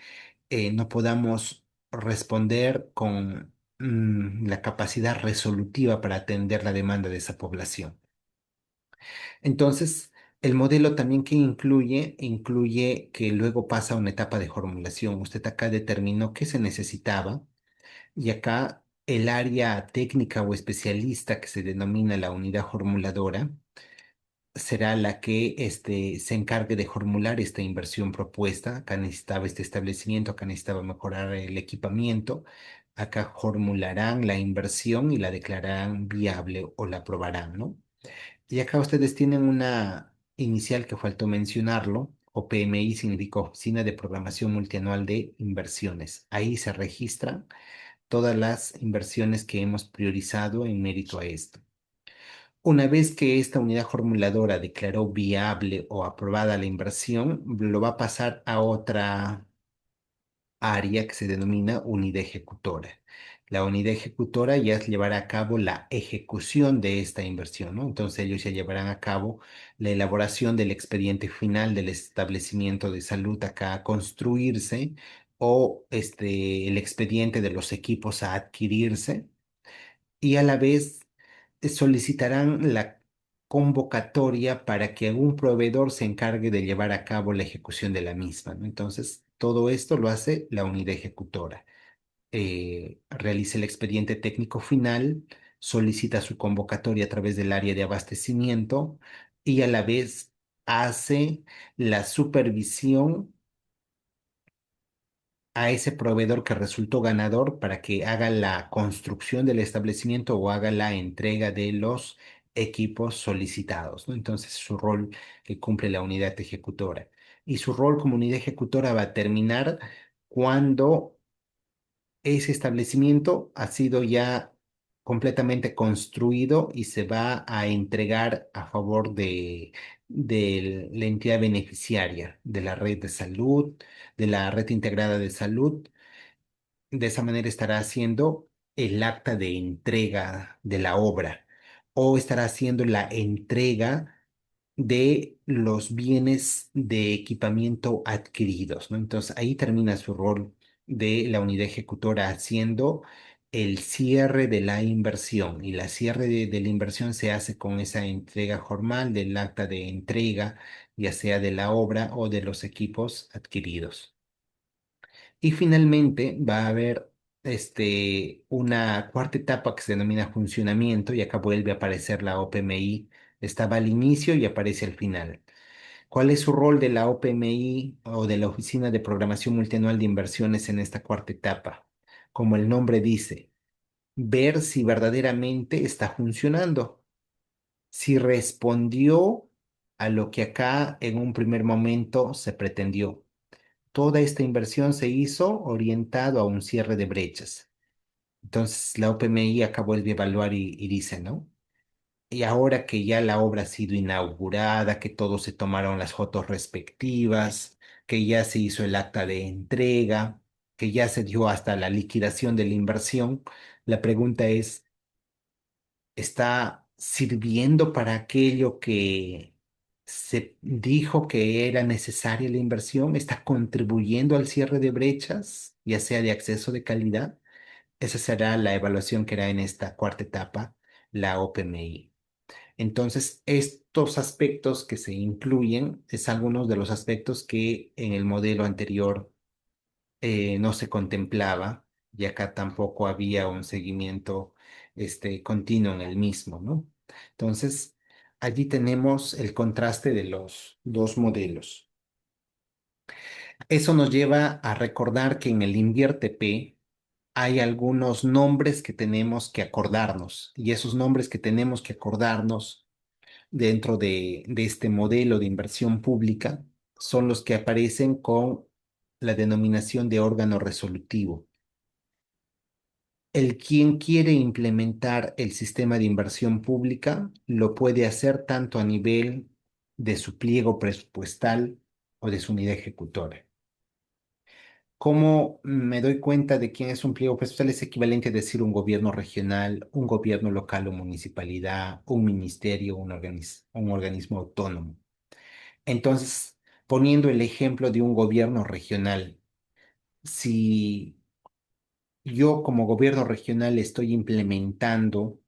no podamos responder con la capacidad resolutiva para atender la demanda de esa población. Entonces, el modelo también que incluye que luego pasa a una etapa de formulación. Usted acá determinó qué se necesitaba y acá el área técnica o especialista que se denomina la unidad formuladora será la que se encargue de formular esta inversión propuesta. Acá necesitaba este establecimiento, acá necesitaba mejorar el equipamiento. Acá formularán la inversión y la declararán viable o la aprobarán, ¿no? Y acá ustedes tienen una inicial que faltó mencionarlo. O PMI significa Oficina de Programación Multianual de Inversiones. Ahí se registran todas las inversiones que hemos priorizado en mérito a esto. Una vez que esta unidad formuladora declaró viable o aprobada la inversión, lo va a pasar a otra área que se denomina unidad ejecutora. La unidad ejecutora ya llevará a cabo la ejecución de esta inversión, ¿no? Entonces ellos ya llevarán a cabo la elaboración del expediente final del establecimiento de salud acá a construirse o el expediente de los equipos a adquirirse y a la vez solicitarán la convocatoria para que algún proveedor se encargue de llevar a cabo la ejecución de la misma, ¿no? Entonces, todo esto lo hace la unidad ejecutora. Realiza el expediente técnico final, solicita su convocatoria a través del área de abastecimiento y a la vez hace la supervisión a ese proveedor que resultó ganador para que haga la construcción del establecimiento o haga la entrega de los equipos solicitados, ¿no? Entonces, su rol que cumple la unidad ejecutora. Y su rol como unidad ejecutora va a terminar cuando ese establecimiento ha sido ya completamente construido y se va a entregar a favor de la entidad beneficiaria de la red de salud, de la red integrada de salud. De esa manera estará haciendo el acta de entrega de la obra o estará haciendo la entrega de los bienes de equipamiento adquiridos, ¿no? Entonces ahí termina su rol de la unidad ejecutora haciendo el cierre de la inversión y la cierre de la inversión se hace con esa entrega formal del acta de entrega, ya sea de la obra o de los equipos adquiridos. Y finalmente va a haber una cuarta etapa que se denomina funcionamiento y acá vuelve a aparecer la OPMI. Estaba al inicio y aparece al final. ¿Cuál es su rol de la OPMI o de la Oficina de Programación Multianual de Inversiones en esta cuarta etapa? Como el nombre dice, ver si verdaderamente está funcionando, si respondió a lo que acá en un primer momento se pretendió. Toda esta inversión se hizo orientado a un cierre de brechas. Entonces la OPMI acá vuelve a evaluar y dice, ¿no? Y ahora que ya la obra ha sido inaugurada, que todos se tomaron las fotos respectivas, que ya se hizo el acta de entrega, que ya se dio hasta la liquidación de la inversión, la pregunta es, ¿está sirviendo para aquello que se dijo que era necesaria la inversión? ¿Está contribuyendo al cierre de brechas, ya sea de acceso de calidad? Esa será la evaluación que hará en esta cuarta etapa la OPMI. Entonces, estos aspectos que se incluyen es algunos de los aspectos que en el modelo anterior no se contemplaba y acá tampoco había un seguimiento continuo en el mismo, ¿no? Entonces, allí tenemos el contraste de los dos modelos. Eso nos lleva a recordar que en el Invierte P hay algunos nombres que tenemos que acordarnos y esos nombres que tenemos que acordarnos dentro de este modelo de inversión pública son los que aparecen con la denominación de órgano resolutivo. El quien quiere implementar el sistema de inversión pública lo puede hacer tanto a nivel de su pliego presupuestal o de su unidad ejecutora. ¿Cómo me doy cuenta de quién es un pliego presupuestal? Es equivalente a decir un gobierno regional, un gobierno local o municipalidad, un ministerio, un organismo autónomo. Entonces, poniendo el ejemplo de un gobierno regional, si yo como gobierno regional estoy implementando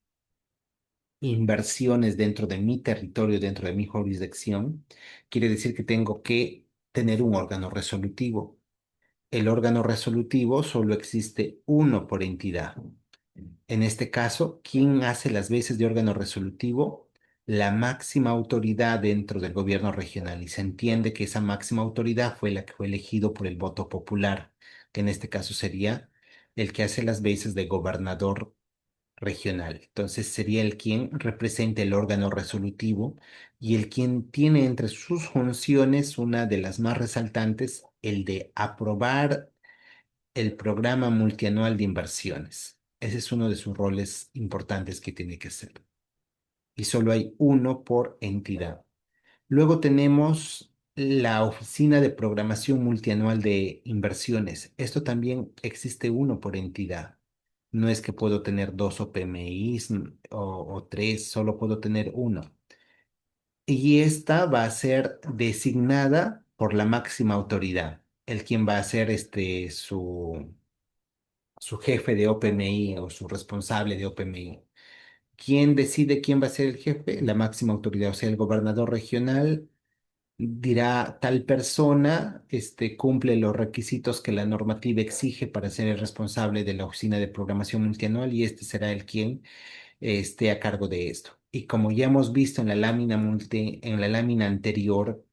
inversiones dentro de mi territorio, dentro de mi jurisdicción, quiere decir que tengo que tener un órgano resolutivo. El órgano resolutivo solo existe uno por entidad. En este caso, ¿quién hace las veces de órgano resolutivo? La máxima autoridad dentro del gobierno regional. Y se entiende que esa máxima autoridad fue la que fue elegido por el voto popular, que en este caso sería el que hace las veces de gobernador regional. Entonces sería el quien representa el órgano resolutivo y el quien tiene entre sus funciones una de las más resaltantes, el de aprobar el programa multianual de inversiones. Ese es uno de sus roles importantes que tiene que hacer. Y solo hay uno por entidad. Luego tenemos la Oficina de Programación Multianual de Inversiones. Esto también existe uno por entidad. No es que puedo tener dos OPMIs o tres, solo puedo tener uno. Y esta va a ser designada por la máxima autoridad, el quien va a ser su jefe de OPMI o su responsable de OPMI. ¿Quién decide quién va a ser el jefe? La máxima autoridad, o sea, el gobernador regional dirá tal persona cumple los requisitos que la normativa exige para ser el responsable de la oficina de programación multianual y este será el quien esté a cargo de esto. Y como ya hemos visto en la lámina anterior,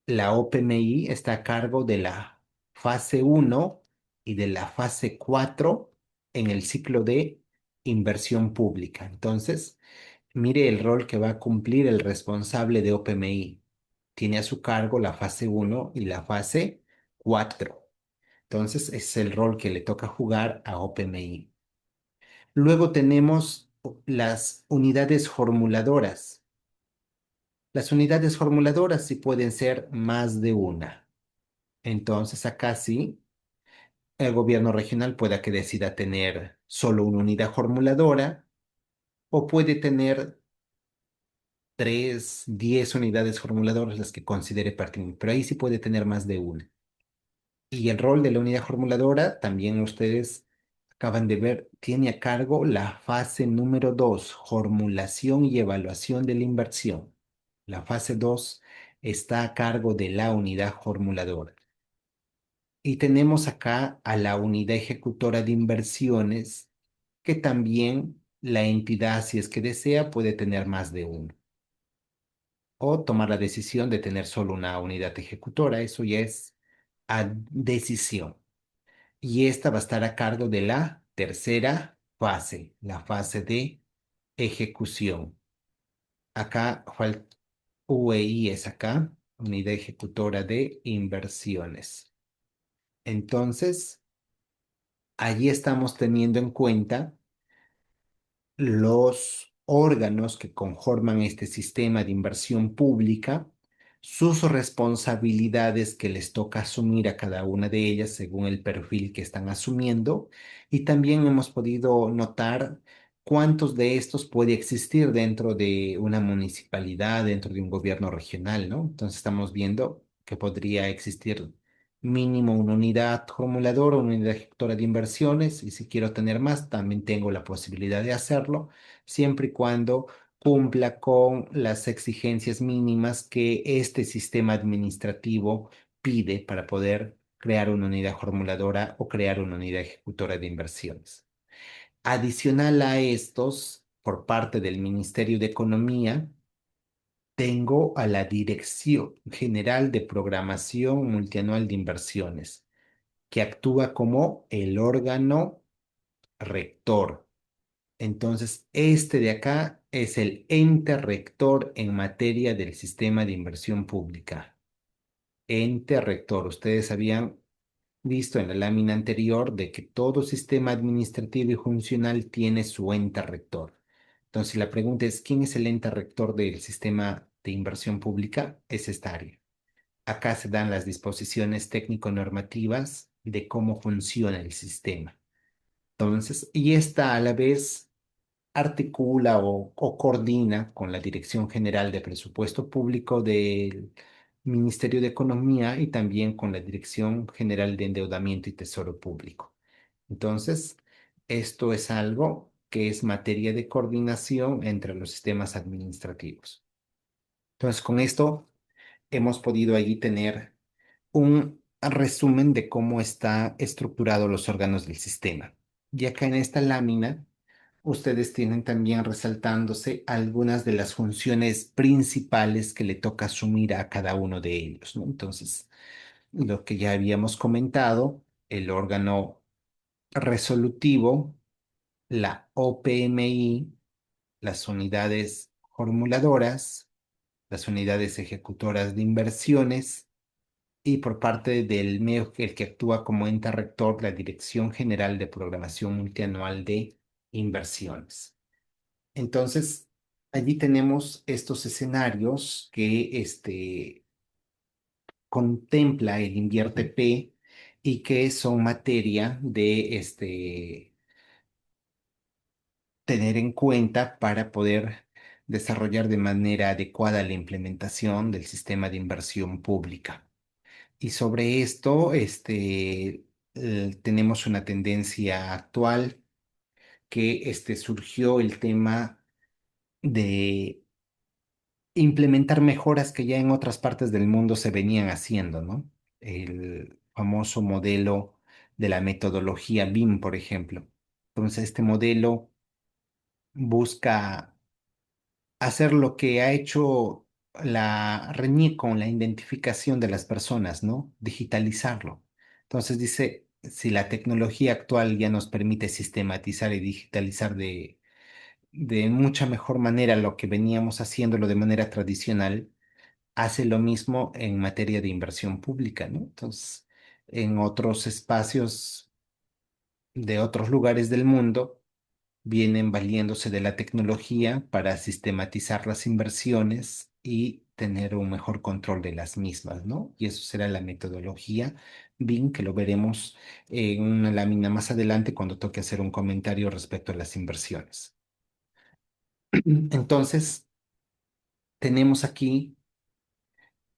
la OPMI está a cargo de la fase uno y de la fase 4 en el ciclo de inversión pública. Entonces, mire el rol que va a cumplir el responsable de OPMI. Tiene a su cargo la fase uno y la fase 4. Entonces, es el rol que le toca jugar a OPMI. Luego tenemos las unidades formuladoras. Las unidades formuladoras sí pueden ser más de una. Entonces, acá sí, el gobierno regional pueda que decida tener solo una unidad formuladora o puede tener 3, 10 unidades formuladoras las que considere pertinente, pero ahí sí puede tener más de una. Y el rol de la unidad formuladora, también ustedes acaban de ver, tiene a cargo la fase número 2, formulación y evaluación de la inversión. La fase 2 está a cargo de la unidad formuladora. Y tenemos acá a la unidad ejecutora de inversiones, que también la entidad, si es que desea, puede tener más de uno. O tomar la decisión de tener solo una unidad ejecutora, eso ya es a decisión. Y esta va a estar a cargo de la tercera fase, la fase de ejecución. Acá falta UEI es acá, unidad ejecutora de inversiones. Entonces, allí estamos teniendo en cuenta los órganos que conforman este sistema de inversión pública, sus responsabilidades que les toca asumir a cada una de ellas según el perfil que están asumiendo, y también hemos podido notar cuántos de estos puede existir dentro de una municipalidad, dentro de un gobierno regional, ¿no? Entonces estamos viendo que podría existir mínimo una unidad formuladora, una unidad ejecutora de inversiones, y si quiero tener más, también tengo la posibilidad de hacerlo, siempre y cuando cumpla con las exigencias mínimas que este sistema administrativo pide para poder crear una unidad formuladora o crear una unidad ejecutora de inversiones. Adicional a estos, por parte del Ministerio de Economía, tengo a la Dirección General de Programación Multianual de Inversiones, que actúa como el órgano rector. Entonces, este de acá es el ente rector en materia del sistema de inversión pública. Ente rector. Ustedes habían visto en la lámina anterior de que todo sistema administrativo y funcional tiene su ente rector. Entonces, la pregunta es, ¿quién es el ente rector del sistema de inversión pública es esta área. Acá se dan las disposiciones técnico-normativas de cómo funciona el sistema. Entonces, y esta a la vez articula o coordina con la Dirección General de Presupuesto Público del Ministerio de Economía y también con la Dirección General de Endeudamiento y Tesoro Público. Entonces, esto es algo que es materia de coordinación entre los sistemas administrativos. Entonces, con esto hemos podido allí tener un resumen de cómo está estructurado los órganos del sistema. Y acá en esta lámina, ustedes tienen también resaltándose algunas de las funciones principales que le toca asumir a cada uno de ellos, ¿no? Entonces, lo que ya habíamos comentado, el órgano resolutivo, la OPMI, las unidades formuladoras, las unidades ejecutoras de inversiones, y por parte del MEF, el que actúa como ente rector, la Dirección General de Programación Multianual de Inversiones. Entonces, allí tenemos estos escenarios que contempla el Invierte P y que son materia de tener en cuenta para poder desarrollar de manera adecuada la implementación del sistema de inversión pública. Y sobre esto, tenemos una tendencia actual que surgió el tema de implementar mejoras que ya en otras partes del mundo se venían haciendo, ¿no? El famoso modelo de la metodología BIM, por ejemplo. Entonces, este modelo busca hacer lo que ha hecho la RENIEC con la identificación de las personas, ¿no? Digitalizarlo. Entonces dice, si la tecnología actual ya nos permite sistematizar y digitalizar de mucha mejor manera lo que veníamos haciéndolo de manera tradicional, hace lo mismo en materia de inversión pública, ¿no? Entonces, en otros espacios de otros lugares del mundo, vienen valiéndose de la tecnología para sistematizar las inversiones y tener un mejor control de las mismas, ¿no? Y eso será la metodología BIM, que lo veremos en una lámina más adelante cuando toque hacer un comentario respecto a las inversiones. Entonces, tenemos aquí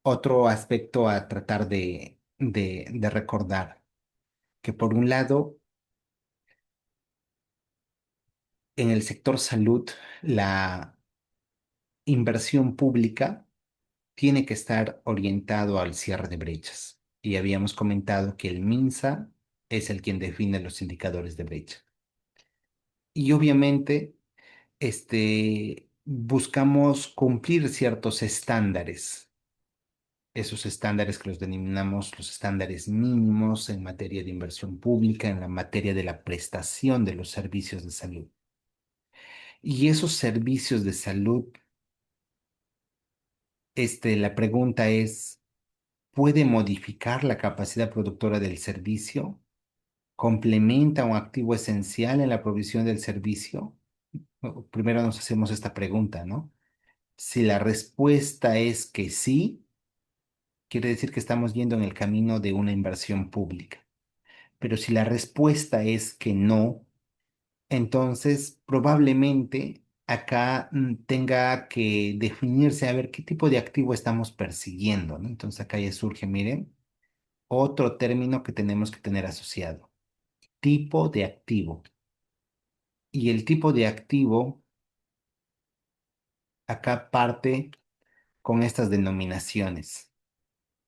otro aspecto a tratar de recordar, que por un lado, en el sector salud, la inversión pública tiene que estar orientado al cierre de brechas. Y habíamos comentado que el MINSA es el quien define los indicadores de brecha. Y obviamente, buscamos cumplir ciertos estándares, esos estándares que los denominamos los estándares mínimos en materia de inversión pública, en la materia de la prestación de los servicios de salud. Y esos servicios de salud, la pregunta es, ¿puede modificar la capacidad productora del servicio? ¿Complementa un activo esencial en la provisión del servicio? Primero nos hacemos esta pregunta, ¿no? Si la respuesta es que sí, quiere decir que estamos yendo en el camino de una inversión pública. Pero si la respuesta es que no, entonces probablemente acá tenga que definirse a ver qué tipo de activo estamos persiguiendo, ¿no? Entonces acá ya surge, miren, otro término que tenemos que tener asociado: tipo de activo. Y el tipo de activo acá parte con estas denominaciones.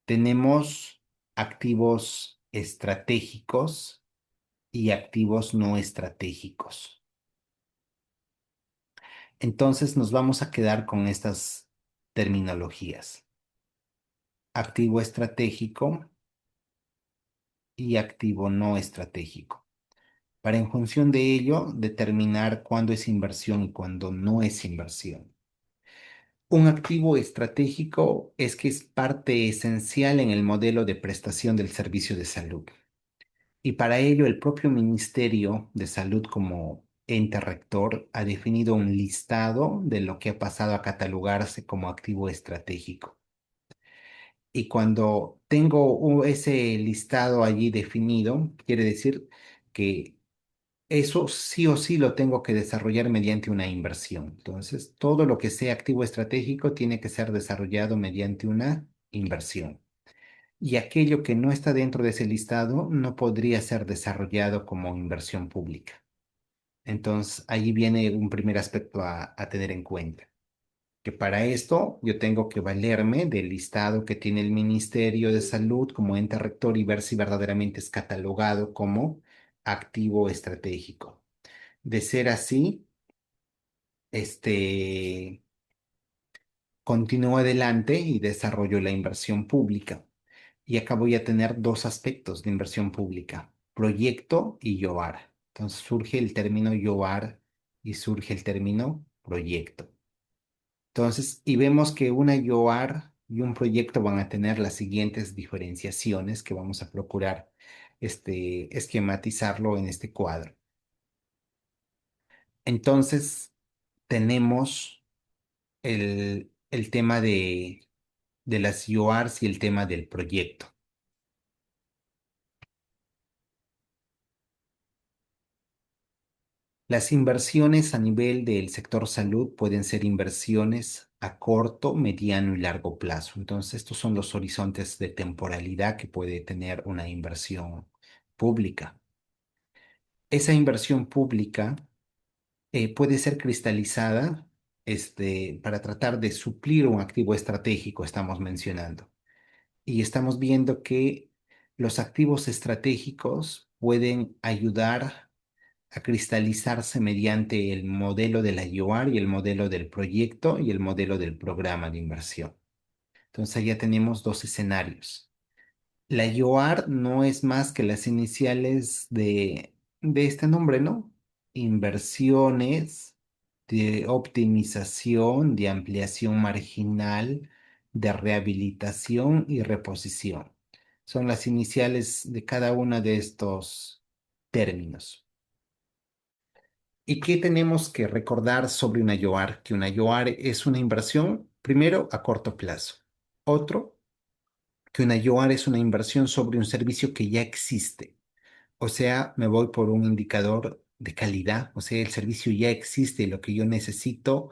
Tenemos activos estratégicos y activos no estratégicos. Entonces nos vamos a quedar con estas terminologías: activo estratégico y activo no estratégico, para en función de ello determinar cuándo es inversión y cuándo no es inversión. Un activo estratégico es que es parte esencial en el modelo de prestación del servicio de salud. Y para ello el propio Ministerio de Salud como ente rector ha definido un listado de lo que ha pasado a catalogarse como activo estratégico. Y cuando tengo ese listado allí definido, quiere decir que eso sí o sí lo tengo que desarrollar mediante una inversión. Entonces, todo lo que sea activo estratégico tiene que ser desarrollado mediante una inversión. Y aquello que no está dentro de ese listado no podría ser desarrollado como inversión pública. Entonces, ahí viene un primer aspecto a tener en cuenta, que para esto yo tengo que valerme del listado que tiene el Ministerio de Salud como ente rector y ver si verdaderamente es catalogado como activo estratégico. De ser así, este, continúo adelante y desarrollo la inversión pública. Y acá voy a tener dos aspectos de inversión pública, proyecto y YOAR. Entonces surge el término YOAR y surge el término proyecto. Entonces, y vemos que una YOAR y un proyecto van a tener las siguientes diferenciaciones que vamos a procurar esquematizarlo en este cuadro. Entonces, tenemos el tema de las YOARs y el tema del proyecto. Las inversiones a nivel del sector salud pueden ser inversiones a corto, mediano y largo plazo. Entonces, estos son los horizontes de temporalidad que puede tener una inversión pública. Esa inversión pública puede ser cristalizada para tratar de suplir un activo estratégico, estamos mencionando. Y estamos viendo que los activos estratégicos pueden ayudar a cristalizarse mediante el modelo de la IOAR y el modelo del proyecto y el modelo del programa de inversión. Entonces ya tenemos dos escenarios. La IOAR no es más que las iniciales de este nombre, ¿no? Inversiones de optimización, de ampliación marginal, de rehabilitación y reposición. Son las iniciales de cada uno de estos términos. ¿Y qué tenemos que recordar sobre una YOAR? Que una YOAR es una inversión, primero, a corto plazo. Otro, que una YOAR es una inversión sobre un servicio que ya existe. O sea, me voy por un indicador de calidad. O sea, el servicio ya existe y lo que yo necesito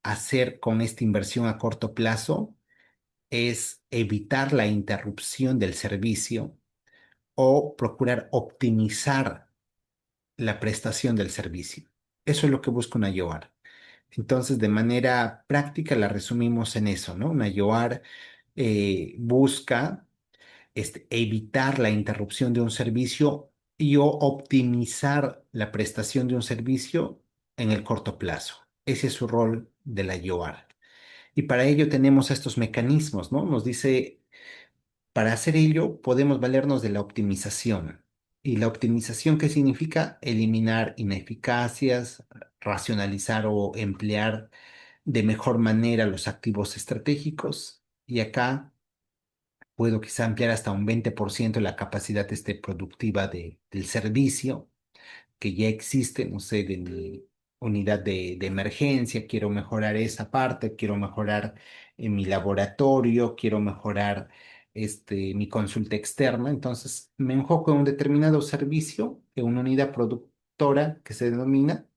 hacer con esta inversión a corto plazo es evitar la interrupción del servicio o procurar optimizar la prestación del servicio. Eso es lo que busca una YOAR. Entonces, de manera práctica, la resumimos en eso, ¿no? Una YOAR busca evitar la interrupción de un servicio y o optimizar la prestación de un servicio en el corto plazo. Ese es su rol de la YOAR. Y para ello tenemos estos mecanismos, ¿no? Nos dice, para hacer ello podemos valernos de la optimización. ¿Y la optimización qué significa? Eliminar ineficacias, racionalizar o emplear de mejor manera los activos estratégicos. Y acá puedo quizá ampliar hasta un 20% la capacidad productiva del servicio que ya existe, no sé, de mi unidad de emergencia, quiero mejorar esa parte, quiero mejorar en mi laboratorio, quiero mejorar mi consulta externa. Entonces, me enfoco en un determinado servicio, en una unidad productora que se denomina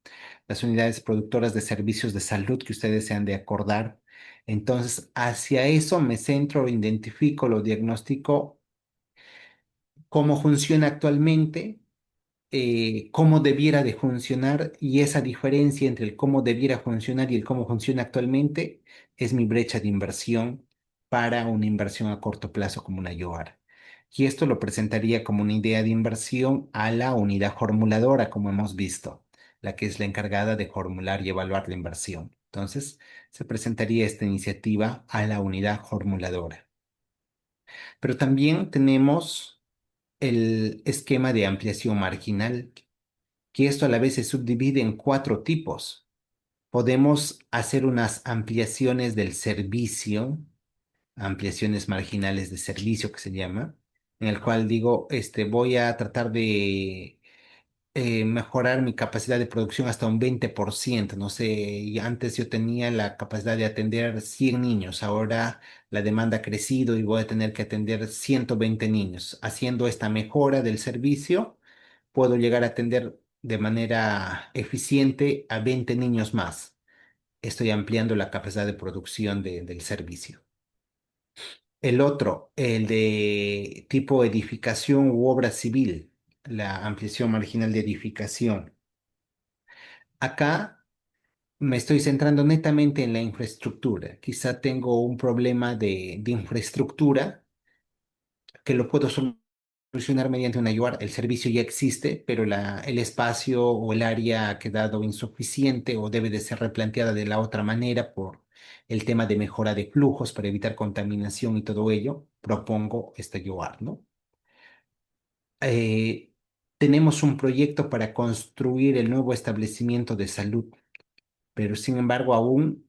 las unidades productoras de servicios de salud que ustedes se han de acordar. Entonces, hacia eso me centro, identifico, lo diagnostico, cómo funciona actualmente, cómo debiera de funcionar y esa diferencia entre el cómo debiera funcionar y el cómo funciona actualmente es mi brecha de inversión para una inversión a corto plazo como una YOAR. Y esto lo presentaría como una idea de inversión a la unidad formuladora, como hemos visto, la que es la encargada de formular y evaluar la inversión. Entonces, se presentaría esta iniciativa a la unidad formuladora. Pero también tenemos el esquema de ampliación marginal, que esto a la vez se subdivide en cuatro tipos. Podemos hacer unas ampliaciones del servicio, ampliaciones marginales de servicio que se llama, en el cual digo, voy a tratar de mejorar mi capacidad de producción hasta un 20%. No sé, y antes yo tenía la capacidad de atender 100 niños, ahora la demanda ha crecido y voy a tener que atender 120 niños. Haciendo esta mejora del servicio, puedo llegar a atender de manera eficiente a 20 niños más. Estoy ampliando la capacidad de producción del servicio. El otro, el de tipo edificación u obra civil, la ampliación marginal de edificación. Acá me estoy centrando netamente en la infraestructura. Quizá tengo un problema de infraestructura que lo puedo solucionar mediante una UAR. El servicio ya existe, pero el espacio o el área ha quedado insuficiente o debe de ser replanteada de la otra manera por el tema de mejora de flujos para evitar contaminación y todo ello. Propongo esta UAR, ¿no? Eh, tenemos un proyecto para construir el nuevo establecimiento de salud, pero sin embargo aún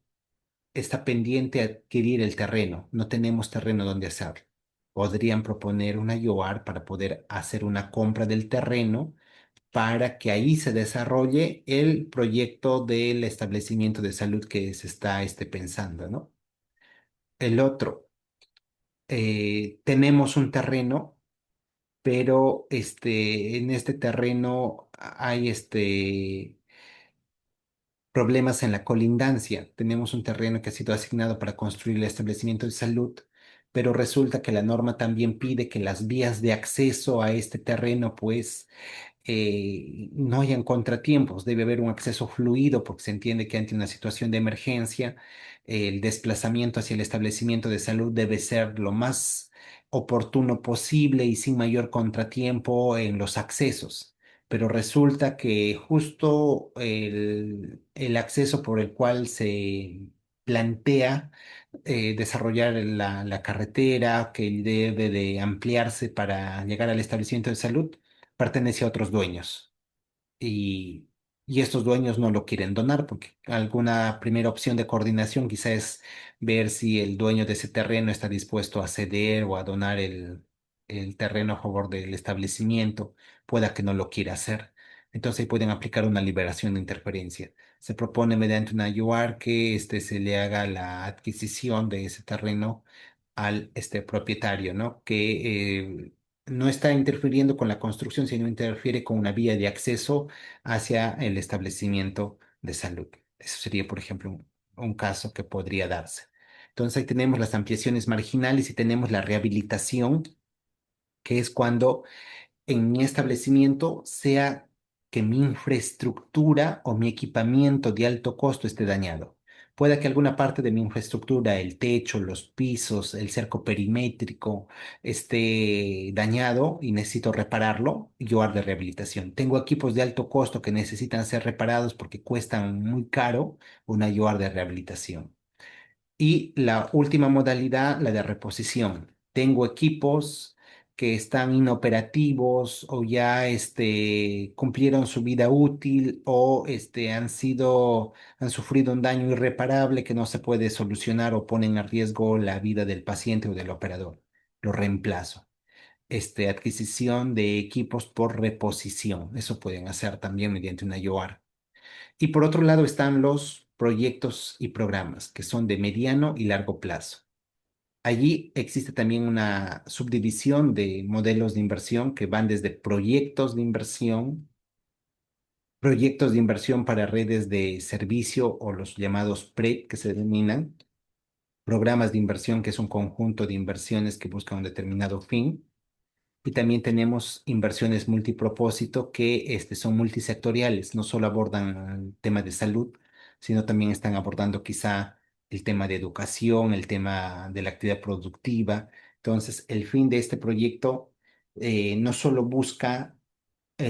está pendiente adquirir el terreno. No tenemos terreno donde hacerlo. Podrían proponer una IOAR para poder hacer una compra del terreno para que ahí se desarrolle el proyecto del establecimiento de salud que se está pensando, ¿no? El otro, tenemos un terreno, pero en este terreno hay problemas en la colindancia. Tenemos un terreno que ha sido asignado para construir el establecimiento de salud, pero resulta que la norma también pide que las vías de acceso a este terreno, pues, no hayan contratiempos, debe haber un acceso fluido porque se entiende que ante una situación de emergencia, el desplazamiento hacia el establecimiento de salud debe ser lo más oportuno posible y sin mayor contratiempo en los accesos. Pero resulta que justo el acceso por el cual se plantea desarrollar la carretera que debe de ampliarse para llegar al establecimiento de salud, pertenece a otros dueños y, y estos dueños no lo quieren donar porque alguna primera opción de coordinación quizá es ver si el dueño de ese terreno está dispuesto a ceder o a donar el terreno a favor del establecimiento, pueda que no lo quiera hacer. Entonces ahí pueden aplicar una liberación de interferencia. Se propone mediante una UAR que se le haga la adquisición de ese terreno al propietario, ¿no? Que no está interfiriendo con la construcción, sino interfiere con una vía de acceso hacia el establecimiento de salud. Eso sería, por ejemplo, un caso que podría darse. Entonces ahí tenemos las ampliaciones marginales y tenemos la rehabilitación, que es cuando en mi establecimiento sea que mi infraestructura o mi equipamiento de alto costo esté dañado. Pueda que alguna parte de mi infraestructura, el techo, los pisos, el cerco perimétrico, esté dañado y necesito repararlo, yo hago de rehabilitación. Tengo equipos de alto costo que necesitan ser reparados porque cuestan muy caro, una YOAR de rehabilitación. Y la última modalidad, la de reposición. Tengo equipos que están inoperativos o ya cumplieron su vida útil o han sufrido un daño irreparable que no se puede solucionar o ponen a riesgo la vida del paciente o del operador. Lo reemplazo. Adquisición de equipos por reposición. Eso pueden hacer también mediante una IOAR. Y por otro lado están los proyectos y programas que son de mediano y largo plazo. Allí existe también una subdivisión de modelos de inversión que van desde proyectos de inversión para redes de servicio o los llamados PRE que se denominan, programas de inversión que es un conjunto de inversiones que buscan un determinado fin. Y también tenemos inversiones multipropósito que son multisectoriales, no solo abordan el tema de salud, sino también están abordando quizá el tema de educación, el tema de la actividad productiva. Entonces, el fin de este proyecto no solo busca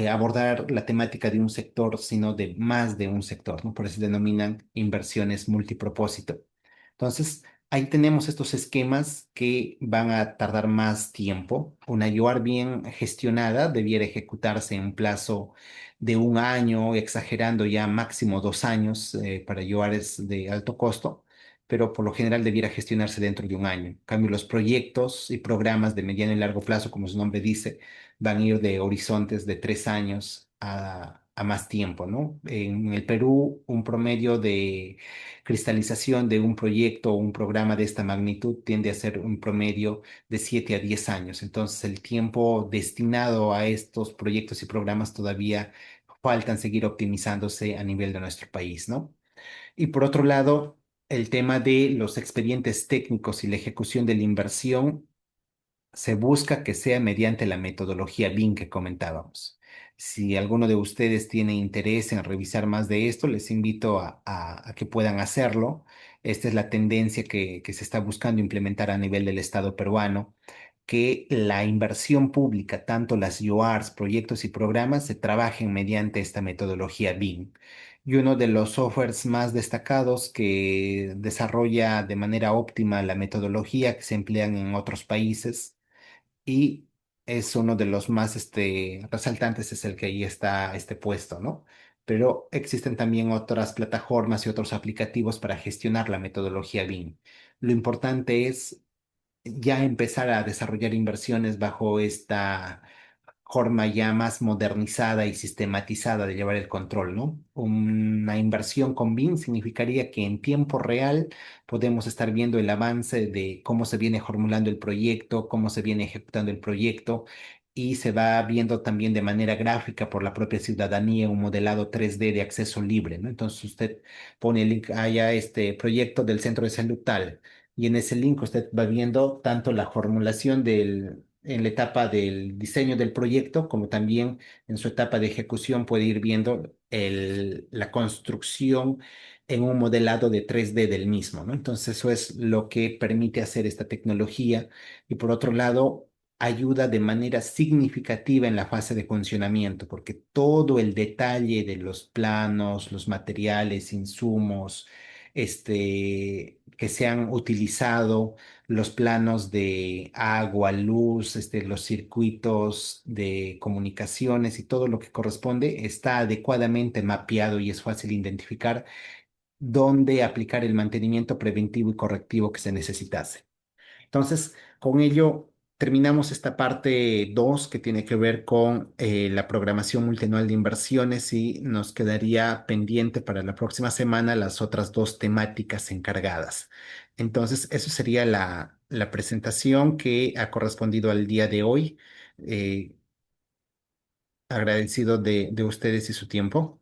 abordar la temática de un sector, sino de más de un sector, ¿no? Por eso se denominan inversiones multipropósito. Entonces, ahí tenemos estos esquemas que van a tardar más tiempo. Una IOAR bien gestionada debiera ejecutarse en un plazo de un año, exagerando ya máximo 2 años para IOARes de alto costo, pero por lo general debiera gestionarse dentro de un año. En cambio, los proyectos y programas de mediano y largo plazo, como su nombre dice, van a ir de horizontes de 3 años a más tiempo, ¿no? En el Perú, un promedio de cristalización de un proyecto o un programa de esta magnitud tiende a ser un promedio de 7 a 10 años. Entonces, el tiempo destinado a estos proyectos y programas todavía faltan seguir optimizándose a nivel de nuestro país, ¿no? Y por otro lado, el tema de los expedientes técnicos y la ejecución de la inversión se busca que sea mediante la metodología BIM que comentábamos. Si alguno de ustedes tiene interés en revisar más de esto, les invito a que puedan hacerlo. Esta es la tendencia que se está buscando implementar a nivel del Estado peruano, que la inversión pública, tanto las IOARs, proyectos y programas, se trabajen mediante esta metodología BIM. Y uno de los softwares más destacados que desarrolla de manera óptima la metodología que se emplean en otros países y es uno de los más resaltantes, es el que ahí está puesto, ¿no? Pero existen también otras plataformas y otros aplicativos para gestionar la metodología BIM. Lo importante es ya empezar a desarrollar inversiones bajo esta forma ya más modernizada y sistematizada de llevar el control, ¿no? Una inversión con BIM significaría que en tiempo real podemos estar viendo el avance de cómo se viene formulando el proyecto, cómo se viene ejecutando el proyecto. Y se va viendo también de manera gráfica por la propia ciudadanía un modelado 3D de acceso libre, ¿no? Entonces usted pone el link allá, este proyecto del centro de salud tal, y en ese link usted va viendo tanto la formulación en la etapa del diseño del proyecto, como también en su etapa de ejecución puede ir viendo la construcción en un modelado de 3D del mismo, ¿no? Entonces eso es lo que permite hacer esta tecnología y por otro lado ayuda de manera significativa en la fase de funcionamiento, porque todo el detalle de los planos, los materiales, insumos, que se han utilizado, los planos de agua, luz, los circuitos de comunicaciones y todo lo que corresponde está adecuadamente mapeado y es fácil identificar dónde aplicar el mantenimiento preventivo y correctivo que se necesitase. Entonces, con ello terminamos esta parte 2 que tiene que ver con la programación multianual de inversiones y nos quedaría pendiente para la próxima semana las otras dos temáticas encargadas. Entonces, eso sería la presentación que ha correspondido al día de hoy. Eh, Agradecido de ustedes y su tiempo.